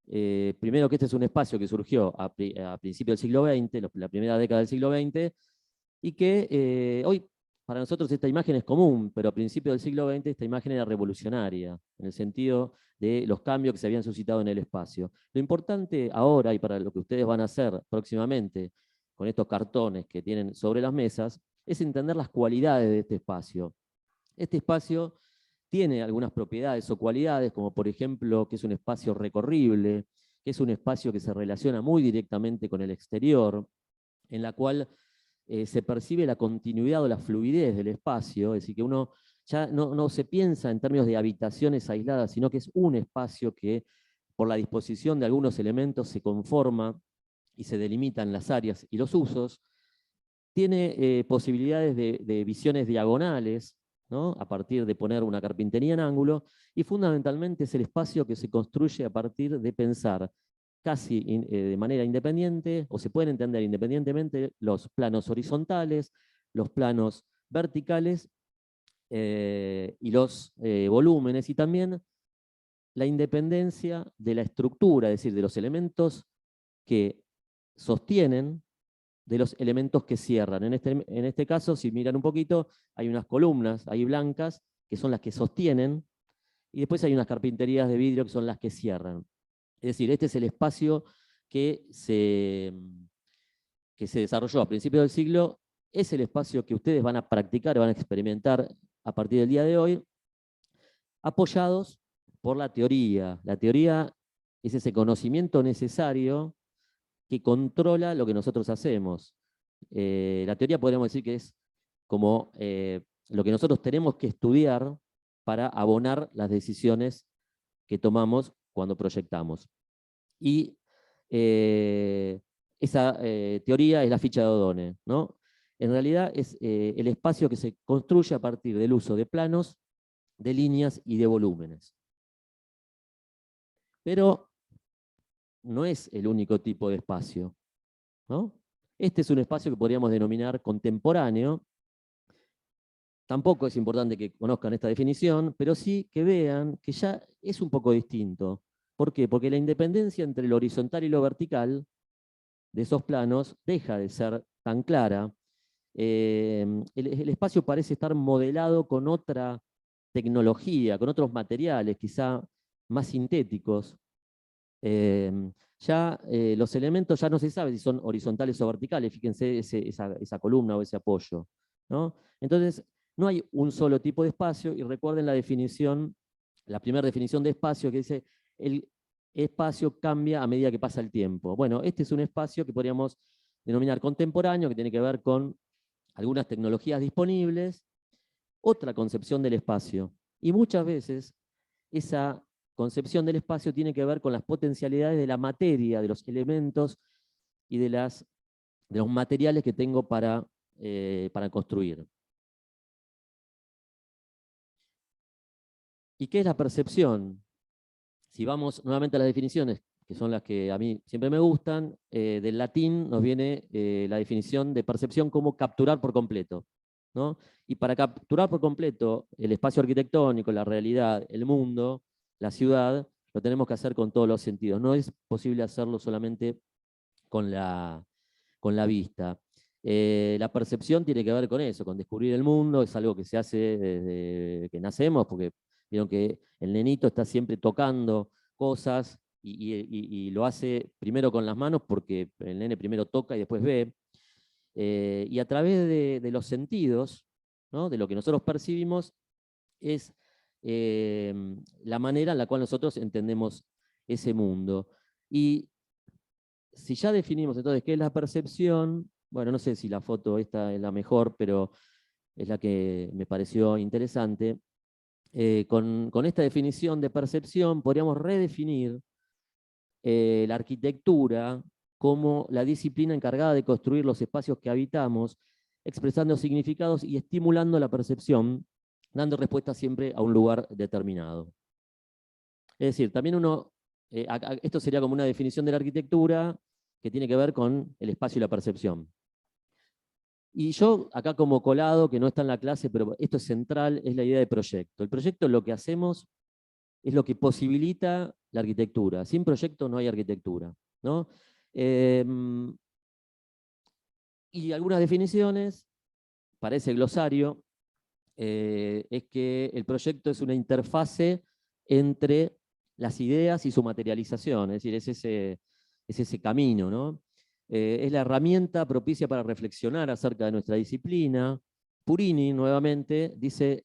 primero que este es un espacio que surgió a principios del siglo XX, la primera década del siglo XX, y que hoy para nosotros esta imagen es común, pero a principios del siglo XX esta imagen era revolucionaria, en el sentido de los cambios que se habían suscitado en el espacio. Lo importante ahora, y para lo que ustedes van a hacer próximamente con estos cartones que tienen sobre las mesas, es entender las cualidades de este espacio. Este espacio tiene algunas propiedades o cualidades, como por ejemplo que es un espacio recorrible, que es un espacio que se relaciona muy directamente con el exterior, en la cual se percibe la continuidad o la fluidez del espacio, es decir, que uno ya no se piensa en términos de habitaciones aisladas, sino que es un espacio que, por la disposición de algunos elementos, se conforma y se delimitan las áreas y los usos. Tiene posibilidades de visiones diagonales, ¿no? A partir de poner una carpintería en ángulo, y fundamentalmente es el espacio que se construye a partir de pensar casi de manera independiente, o se pueden entender independientemente, los planos horizontales, los planos verticales y los volúmenes, y también la independencia de la estructura, es decir, de los elementos que sostienen, de los elementos que cierran. En este caso, si miran un poquito, hay unas columnas ahí blancas, que son las que sostienen, y después hay unas carpinterías de vidrio que son las que cierran. Es decir, este es el espacio que se desarrolló a principios del siglo, es el espacio que ustedes van a practicar, van a experimentar a partir del día de hoy, apoyados por la teoría. La teoría es ese conocimiento necesario que controla lo que nosotros hacemos. La teoría podríamos decir que es como lo que nosotros tenemos que estudiar para abonar las decisiones que tomamos cuando proyectamos. Y esa teoría es la ficha de Odone, ¿no? en realidad es el espacio que se construye a partir del uso de planos, de líneas y de volúmenes. Pero no es el único tipo de espacio, ¿no? Este es un espacio que podríamos denominar contemporáneo. Tampoco es importante que conozcan esta definición, pero sí que vean que ya es un poco distinto. ¿Por qué? Porque la independencia entre lo horizontal y lo vertical de esos planos deja de ser tan clara. El espacio parece estar modelado con otra tecnología, con otros materiales, quizá más sintéticos. Los elementos ya no se sabe si son horizontales o verticales, fíjense esa columna o ese apoyo, ¿no? Entonces, no hay un solo tipo de espacio, y recuerden la definición, la primera definición de espacio que dice, el espacio cambia a medida que pasa el tiempo. Bueno, este es un espacio que podríamos denominar contemporáneo, que tiene que ver con algunas tecnologías disponibles, otra concepción del espacio. Y muchas veces esa concepción del espacio tiene que ver con las potencialidades de la materia, de los elementos y de los materiales que tengo para construir. ¿Y qué es la percepción? Si vamos nuevamente a las definiciones, que son las que a mí siempre me gustan, del latín nos viene la definición de percepción como capturar por completo, ¿no? Y para capturar por completo el espacio arquitectónico, la realidad, el mundo, la ciudad, lo tenemos que hacer con todos los sentidos. No es posible hacerlo solamente con la vista. La percepción tiene que ver con eso, con descubrir el mundo, es algo que se hace desde que nacemos, porque vieron que el nenito está siempre tocando cosas y lo hace primero con las manos porque el nene primero toca y después ve. Y a través de los sentidos, ¿no? De lo que nosotros percibimos, es la manera en la cual nosotros entendemos ese mundo. Y si ya definimos entonces qué es la percepción, bueno, no sé si la foto esta es la mejor, pero es la que me pareció interesante. Con esta definición de percepción podríamos redefinir la arquitectura como la disciplina encargada de construir los espacios que habitamos, expresando significados y estimulando la percepción, dando respuesta siempre a un lugar determinado. Es decir, también esto sería como una definición de la arquitectura que tiene que ver con el espacio y la percepción. Y yo, acá como colado, que no está en la clase, pero esto es central, es la idea de proyecto. El proyecto, lo que hacemos, es lo que posibilita la arquitectura. Sin proyecto no hay arquitectura, ¿no? Y algunas definiciones, para ese glosario, es que el proyecto es una interfase entre las ideas y su materialización, es decir, es ese camino, ¿no? Es la herramienta propicia para reflexionar acerca de nuestra disciplina. Purini, nuevamente, dice,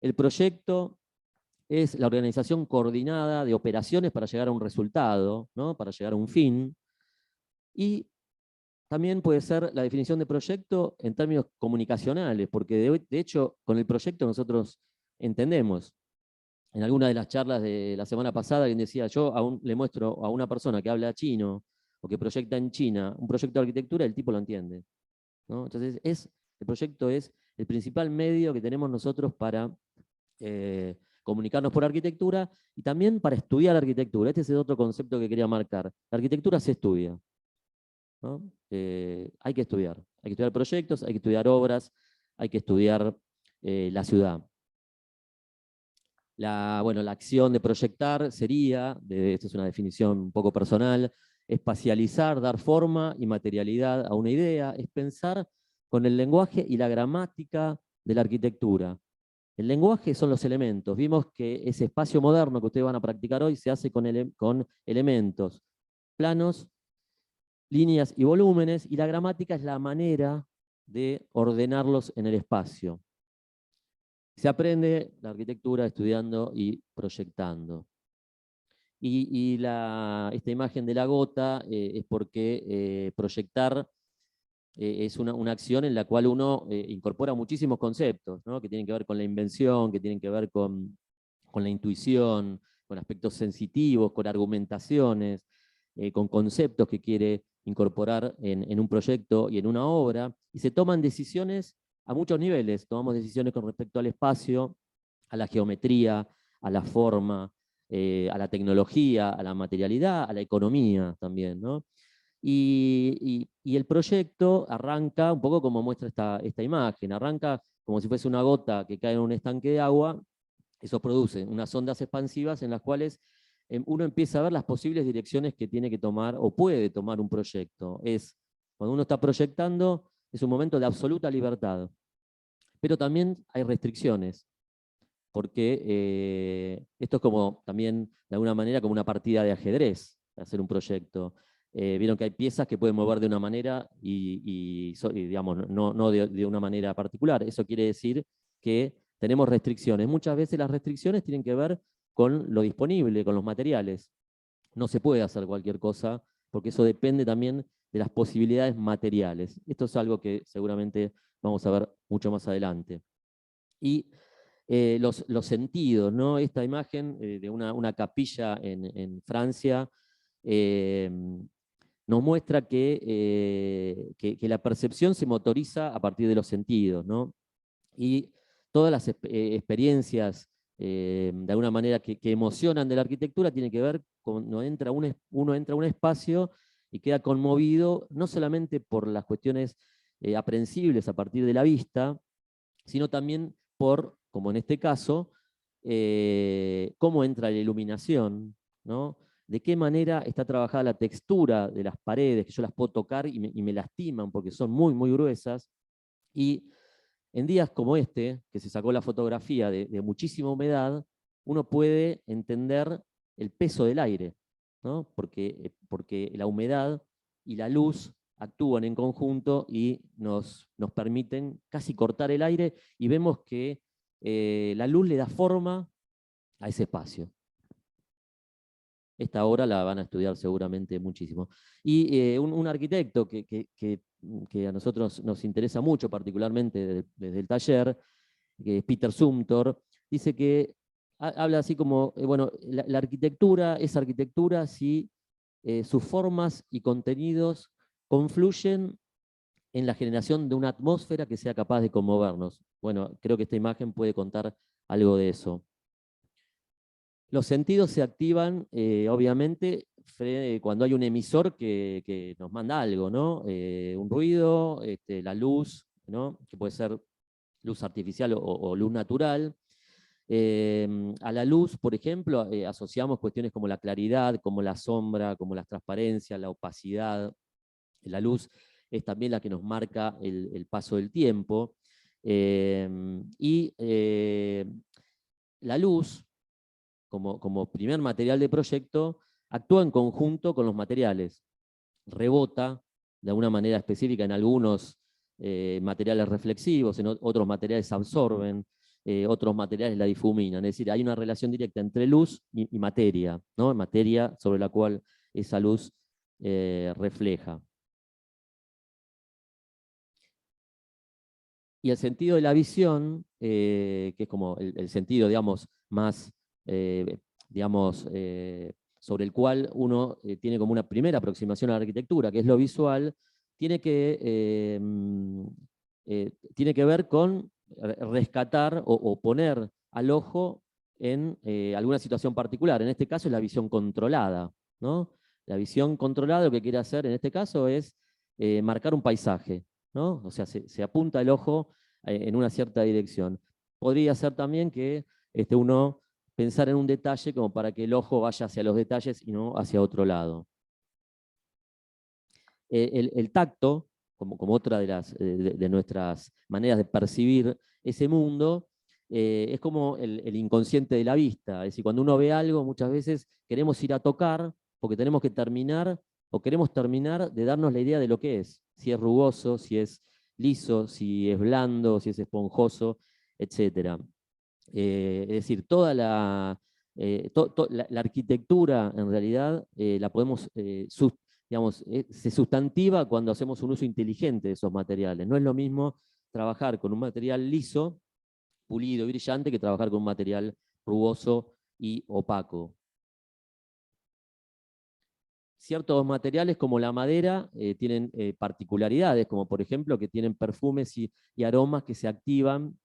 el proyecto es la organización coordinada de operaciones para llegar a un resultado, ¿no? Para llegar a un fin. Y también puede ser la definición de proyecto en términos comunicacionales, porque de hecho con el proyecto nosotros entendemos. En alguna de las charlas de la semana pasada, alguien decía, yo le muestro a una persona que habla chino o que proyecta en China un proyecto de arquitectura, el tipo lo entiende, ¿no? Entonces el proyecto es el principal medio que tenemos nosotros para comunicarnos por arquitectura y también para estudiar arquitectura. Este es el otro concepto que quería marcar. La arquitectura se estudia, ¿no? Hay que estudiar proyectos, hay que estudiar obras, hay que estudiar la ciudad. La acción de proyectar sería, esta es una definición un poco personal, espacializar, dar forma y materialidad a una idea, es pensar con el lenguaje y la gramática de la arquitectura. El lenguaje son los elementos. Vimos que ese espacio moderno que ustedes van a practicar hoy se hace con elementos, planos, líneas y volúmenes, y la gramática es la manera de ordenarlos en el espacio. Se aprende la arquitectura estudiando y proyectando. Y esta imagen de la gota es porque proyectar es una acción en la cual uno incorpora muchísimos conceptos, ¿no? Que tienen que ver con la invención, que tienen que ver con la intuición, con aspectos sensitivos, con argumentaciones, con conceptos que quiere incorporar en un proyecto y en una obra, y se toman decisiones a muchos niveles. Tomamos decisiones con respecto al espacio, a la geometría, a la forma, a la tecnología, a la materialidad, a la economía también, ¿no? Y el proyecto arranca un poco como muestra esta imagen, arranca como si fuese una gota que cae en un estanque de agua. Eso produce unas ondas expansivas en las cuales uno empieza a ver las posibles direcciones que tiene que tomar o puede tomar un proyecto. Cuando uno está proyectando, es un momento de absoluta libertad. Pero también hay restricciones, porque esto es como también, de alguna manera, como una partida de ajedrez, hacer un proyecto. Vieron que hay piezas que pueden mover de una manera y digamos, no de una manera particular. Eso quiere decir que tenemos restricciones. Muchas veces las restricciones tienen que ver con lo disponible, con los materiales. No se puede hacer cualquier cosa, porque eso depende también de las posibilidades materiales. Esto es algo que seguramente vamos a ver mucho más adelante. Y los sentidos, ¿no? Esta imagen de una capilla en Francia nos muestra que la percepción se motoriza a partir de los sentidos, ¿no? Y todas las experiencias, de alguna manera, que emocionan de la arquitectura, tienen que ver con cuando uno entra a un espacio y queda conmovido, no solamente por las cuestiones aprehensibles a partir de la vista, sino también por, como en este caso, cómo entra la iluminación, ¿no? De qué manera está trabajada la textura de las paredes, que yo las puedo tocar y me lastiman porque son muy, muy gruesas. Y en días como este, que se sacó la fotografía de muchísima humedad, uno puede entender el peso del aire, ¿no? Porque la humedad y la luz actúan en conjunto y nos permiten casi cortar el aire, y vemos que la luz le da forma a ese espacio. Esta obra la van a estudiar seguramente muchísimo. Y un arquitecto que a nosotros nos interesa mucho, particularmente desde el taller, que es Peter Zumthor, dice que habla así como, bueno, la arquitectura es arquitectura si sus formas y contenidos confluyen en la generación de una atmósfera que sea capaz de conmovernos. Bueno, creo que esta imagen puede contar algo de eso. Los sentidos se activan, obviamente, cuando hay un emisor que nos manda algo, ¿no? Un ruido, la luz, ¿no? Que puede ser luz artificial o luz natural. A la luz, por ejemplo, asociamos cuestiones como la claridad, como la sombra, como la transparencia, la opacidad. La luz es también la que nos marca el paso del tiempo. La luz, como primer material de proyecto, actúa en conjunto con los materiales. Rebota de alguna manera específica en algunos materiales reflexivos, en otros materiales absorben, otros materiales la difuminan. Es decir, hay una relación directa entre luz y materia, ¿no? Materia sobre la cual esa luz refleja. Y el sentido de la visión, que es como el sentido, digamos, más, sobre el cual uno tiene como una primera aproximación a la arquitectura, que es lo visual, tiene que ver con rescatar o poner al ojo en alguna situación particular. En este caso es la visión controlada, ¿no? La visión controlada lo que quiere hacer en este caso es marcar un paisaje, ¿no? O sea, se apunta el ojo en una cierta dirección. Podría ser también que uno pensar en un detalle como para que el ojo vaya hacia los detalles y no hacia otro lado. El tacto, como otra de nuestras maneras de percibir ese mundo, es como el inconsciente de la vista. Es decir, cuando uno ve algo, muchas veces queremos ir a tocar porque tenemos que terminar, o queremos terminar de darnos la idea de lo que es. Si es rugoso, si es liso, si es blando, si es esponjoso, etc. Es decir, toda la arquitectura en realidad la podemos, se sustantiva cuando hacemos un uso inteligente de esos materiales. No es lo mismo trabajar con un material liso, pulido y brillante, que trabajar con un material rugoso y opaco. ciertos materiales como la madera tienen particularidades, como por ejemplo que tienen perfumes y aromas que se activan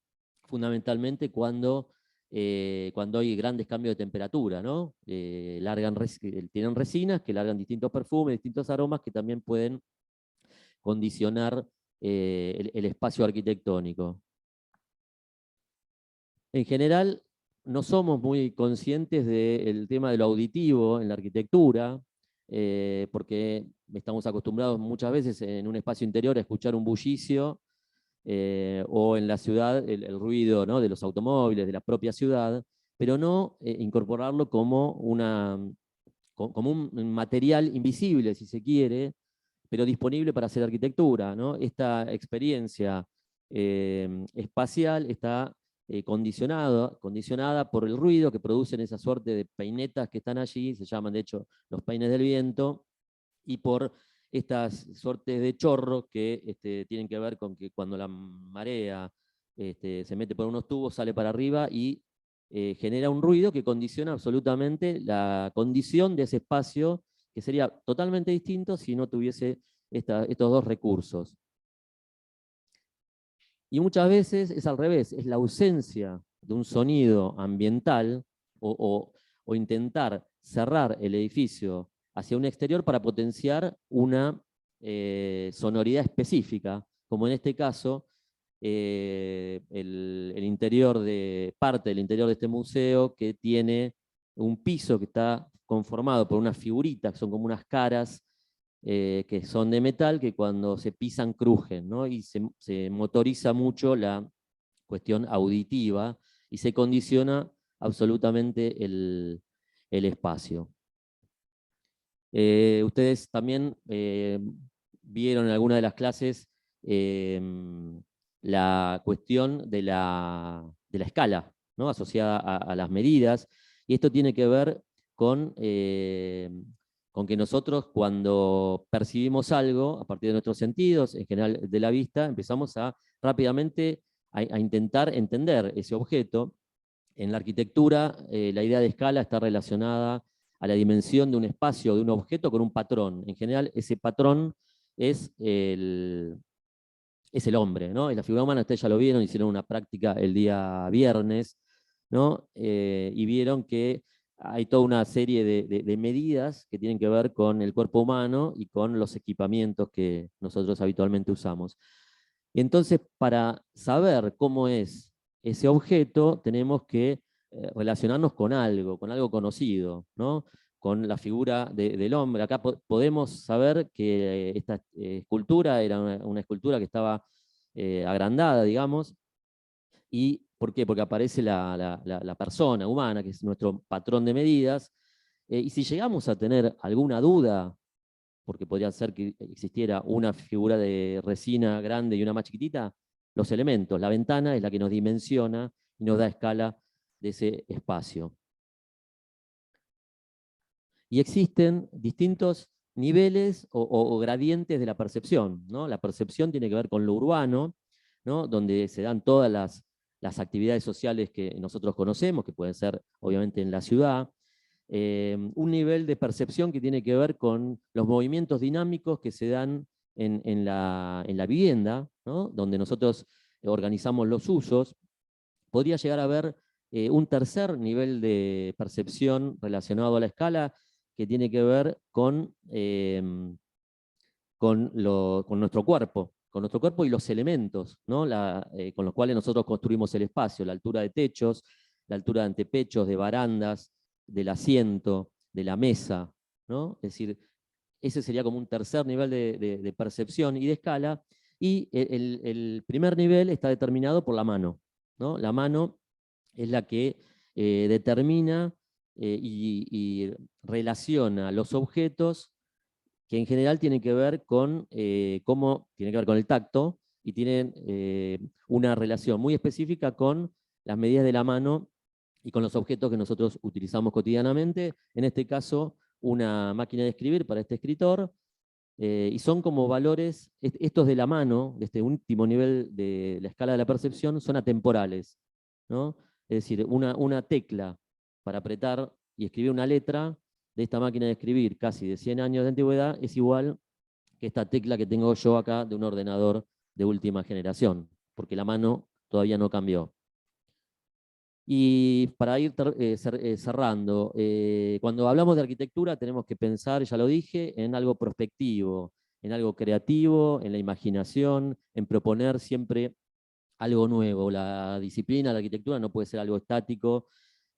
fundamentalmente cuando hay grandes cambios de temperatura, ¿no? Tienen resinas que largan distintos perfumes, distintos aromas que también pueden condicionar el espacio arquitectónico. En general, no somos muy conscientes del tema de lo auditivo en la arquitectura, porque estamos acostumbrados muchas veces en un espacio interior a escuchar un bullicio, o en la ciudad el ruido, ¿no?, de los automóviles, de la propia ciudad, pero no incorporarlo como un material invisible, si se quiere, pero disponible para hacer arquitectura, ¿no? Esta experiencia espacial está condicionada por el ruido que producen esa suerte de peinetas que están allí, se llaman de hecho los peines del viento, y por estas suertes de chorros que tienen que ver con que cuando la marea se mete por unos tubos, sale para arriba y genera un ruido que condiciona absolutamente la condición de ese espacio, que sería totalmente distinto si no tuviese estos dos recursos. Y muchas veces es al revés, es la ausencia de un sonido ambiental o intentar cerrar el edificio hacia un exterior para potenciar una sonoridad específica, como en este caso el interior parte del interior de este museo, que tiene un piso que está conformado por unas figuritas, que son como unas caras que son de metal, que cuando se pisan crujen, ¿no? Y se motoriza mucho la cuestión auditiva y se condiciona absolutamente el espacio. Ustedes también vieron en alguna de las clases la cuestión de la escala, ¿no?, asociada a las medidas, y esto tiene que ver con que nosotros, cuando percibimos algo a partir de nuestros sentidos, en general de la vista, empezamos rápidamente a intentar entender ese objeto. En la arquitectura, la idea de escala está relacionada a la dimensión de un espacio, de un objeto, con un patrón. En general, ese patrón es el hombre, ¿no? Y la figura humana, ustedes ya lo vieron, hicieron una práctica el día viernes, ¿no? Y vieron que hay toda una serie de medidas que tienen que ver con el cuerpo humano y con los equipamientos que nosotros habitualmente usamos. Y entonces, para saber cómo es ese objeto, tenemos que relacionarnos con algo conocido, ¿no? Con la figura del hombre. Acá podemos saber que esta escultura era una escultura que estaba agrandada, digamos. ¿Y por qué? Porque aparece la persona humana, que es nuestro patrón de medidas. Y si llegamos a tener alguna duda, porque podría ser que existiera una figura de resina grande y una más chiquitita, los elementos, la ventana es la que nos dimensiona y nos da escala de ese espacio. Y existen distintos niveles o gradientes de la percepción, ¿no? La percepción tiene que ver con lo urbano, ¿no?, donde se dan todas las actividades sociales que nosotros conocemos, que pueden ser obviamente en la ciudad. Un nivel de percepción que tiene que ver con los movimientos dinámicos que se dan en la vivienda, ¿no?, donde nosotros organizamos los usos. Podría llegar a haber un tercer nivel de percepción relacionado a la escala, que tiene que ver con nuestro cuerpo y los elementos, ¿no?, con los cuales nosotros construimos el espacio, la altura de techos, la altura de antepechos, de barandas, del asiento, de la mesa, ¿no? Es decir, ese sería como un tercer nivel de percepción y de escala, y el primer nivel está determinado por la mano, ¿no? La mano es la que determina y relaciona los objetos, que en general tienen que ver con tiene que ver con el tacto, y tienen una relación muy específica con las medidas de la mano y con los objetos que nosotros utilizamos cotidianamente. En este caso, una máquina de escribir para este escritor, y son como valores, estos de la mano, de este último nivel de la escala de la percepción, son atemporales, ¿no? Es decir, una tecla para apretar y escribir una letra de esta máquina de escribir casi de 100 años de antigüedad es igual que esta tecla que tengo yo acá de un ordenador de última generación, porque la mano todavía no cambió. Y para ir cerrando, cuando hablamos de arquitectura tenemos que pensar, ya lo dije, en algo prospectivo, en algo creativo, en la imaginación, en proponer siempre algo nuevo. La disciplina de la arquitectura no puede ser algo estático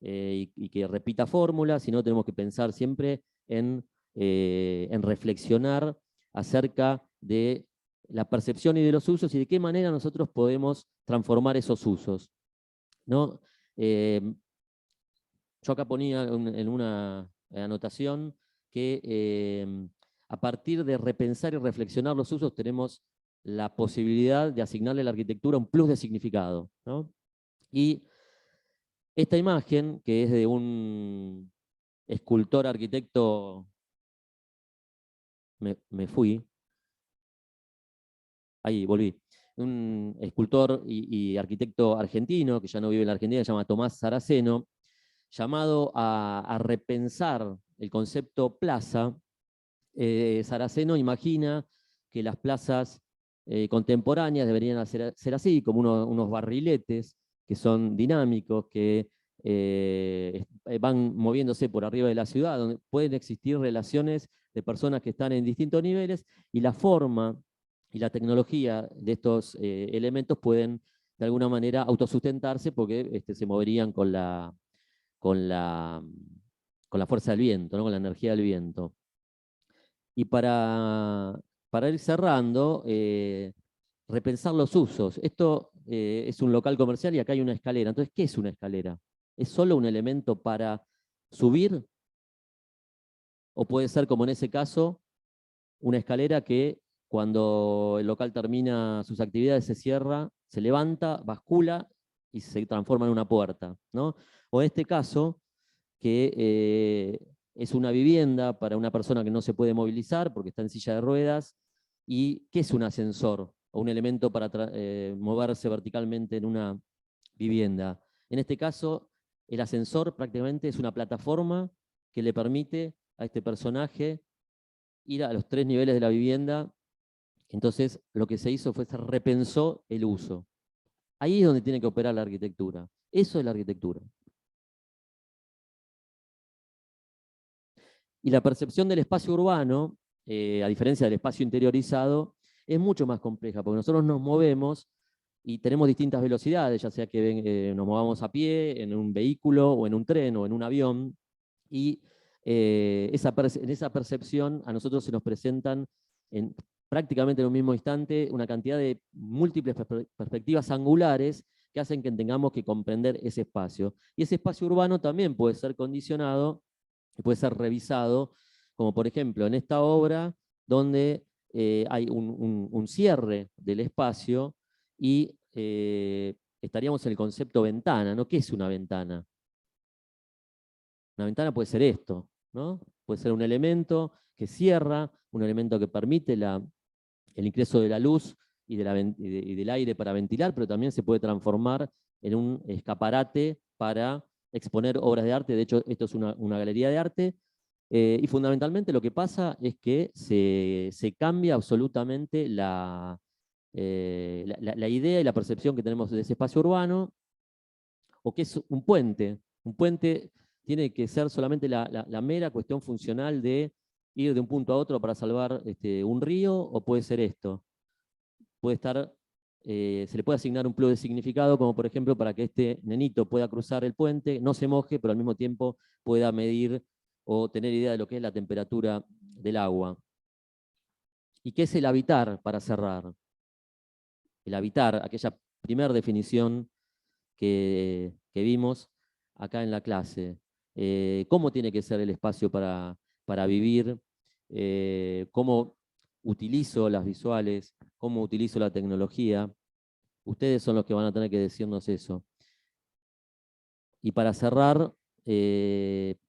y que repita fórmulas, sino tenemos que pensar siempre en reflexionar acerca de la percepción y de los usos y de qué manera nosotros podemos transformar esos usos, ¿no? Yo acá ponía en una anotación que a partir de repensar y reflexionar los usos tenemos la posibilidad de asignarle a la arquitectura un plus de significado, ¿no? Y esta imagen, que es de un escultor arquitecto, me fui, ahí volví, un escultor y arquitecto argentino, que ya no vive en la Argentina, se llama Tomás Saraceno, llamado a repensar el concepto plaza. Saraceno imagina que las plazas contemporáneas deberían ser así, como unos barriletes que son dinámicos, que van moviéndose por arriba de la ciudad, donde pueden existir relaciones de personas que están en distintos niveles, y la forma y la tecnología de estos elementos pueden de alguna manera autosustentarse porque se moverían con la fuerza del viento, ¿no? Con la energía del viento. Y para ir cerrando, repensar los usos. Esto es un local comercial y acá hay una escalera. Entonces, ¿qué es una escalera? ¿Es solo un elemento para subir? ¿O puede ser, como en ese caso, una escalera que cuando el local termina sus actividades se cierra, se levanta, bascula y se transforma en una puerta, ¿no? O en este caso, que es una vivienda para una persona que no se puede movilizar porque está en silla de ruedas. ¿Y qué es un ascensor? O un elemento para moverse verticalmente en una vivienda. En este caso, el ascensor prácticamente es una plataforma que le permite a este personaje ir a los 3 niveles de la vivienda. Entonces, lo que se hizo fue se repensó el uso. Ahí es donde tiene que operar la arquitectura. Eso es la arquitectura. Y la percepción del espacio urbano, a diferencia del espacio interiorizado, es mucho más compleja, porque nosotros nos movemos y tenemos distintas velocidades, ya sea que nos movamos a pie, en un vehículo, o en un tren, o en un avión, y en esa percepción a nosotros se nos presentan prácticamente en un mismo instante una cantidad de múltiples perspectivas angulares que hacen que tengamos que comprender ese espacio. Y ese espacio urbano también puede ser condicionado y puede ser revisado, como por ejemplo en esta obra, donde hay un cierre del espacio y estaríamos en el concepto ventana, ¿no? ¿Qué es una ventana? Una ventana puede ser esto, ¿no? Puede ser un elemento que cierra, un elemento que permite el ingreso de la luz y del aire para ventilar, pero también se puede transformar en un escaparate para exponer obras de arte. De hecho, esto es una galería de arte, y fundamentalmente lo que pasa es que se cambia absolutamente la idea y la percepción que tenemos de ese espacio urbano, o que es un puente. Un puente tiene que ser solamente la mera cuestión funcional de ir de un punto a otro para salvar un río, o puede ser esto. Puede estar, se le puede asignar un plus de significado, como por ejemplo para que este nenito pueda cruzar el puente, no se moje, pero al mismo tiempo pueda medir o tener idea de lo que es la temperatura del agua. ¿Y qué es el habitar, para cerrar? El habitar, aquella primera definición que vimos acá en la clase. ¿Cómo tiene que ser el espacio para vivir? ¿Cómo utilizo las visuales? ¿Cómo utilizo la tecnología? Ustedes son los que van a tener que decirnos eso. Y para cerrar,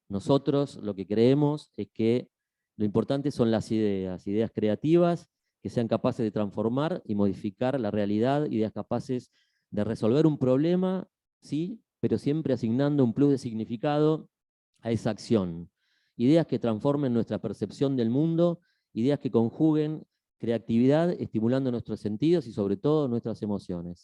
nosotros lo que creemos es que lo importante son las ideas creativas que sean capaces de transformar y modificar la realidad, ideas capaces de resolver un problema, sí, pero siempre asignando un plus de significado a esa acción. ideas que transformen nuestra percepción del mundo, ideas que conjuguen creatividad, estimulando nuestros sentidos y sobre todo nuestras emociones.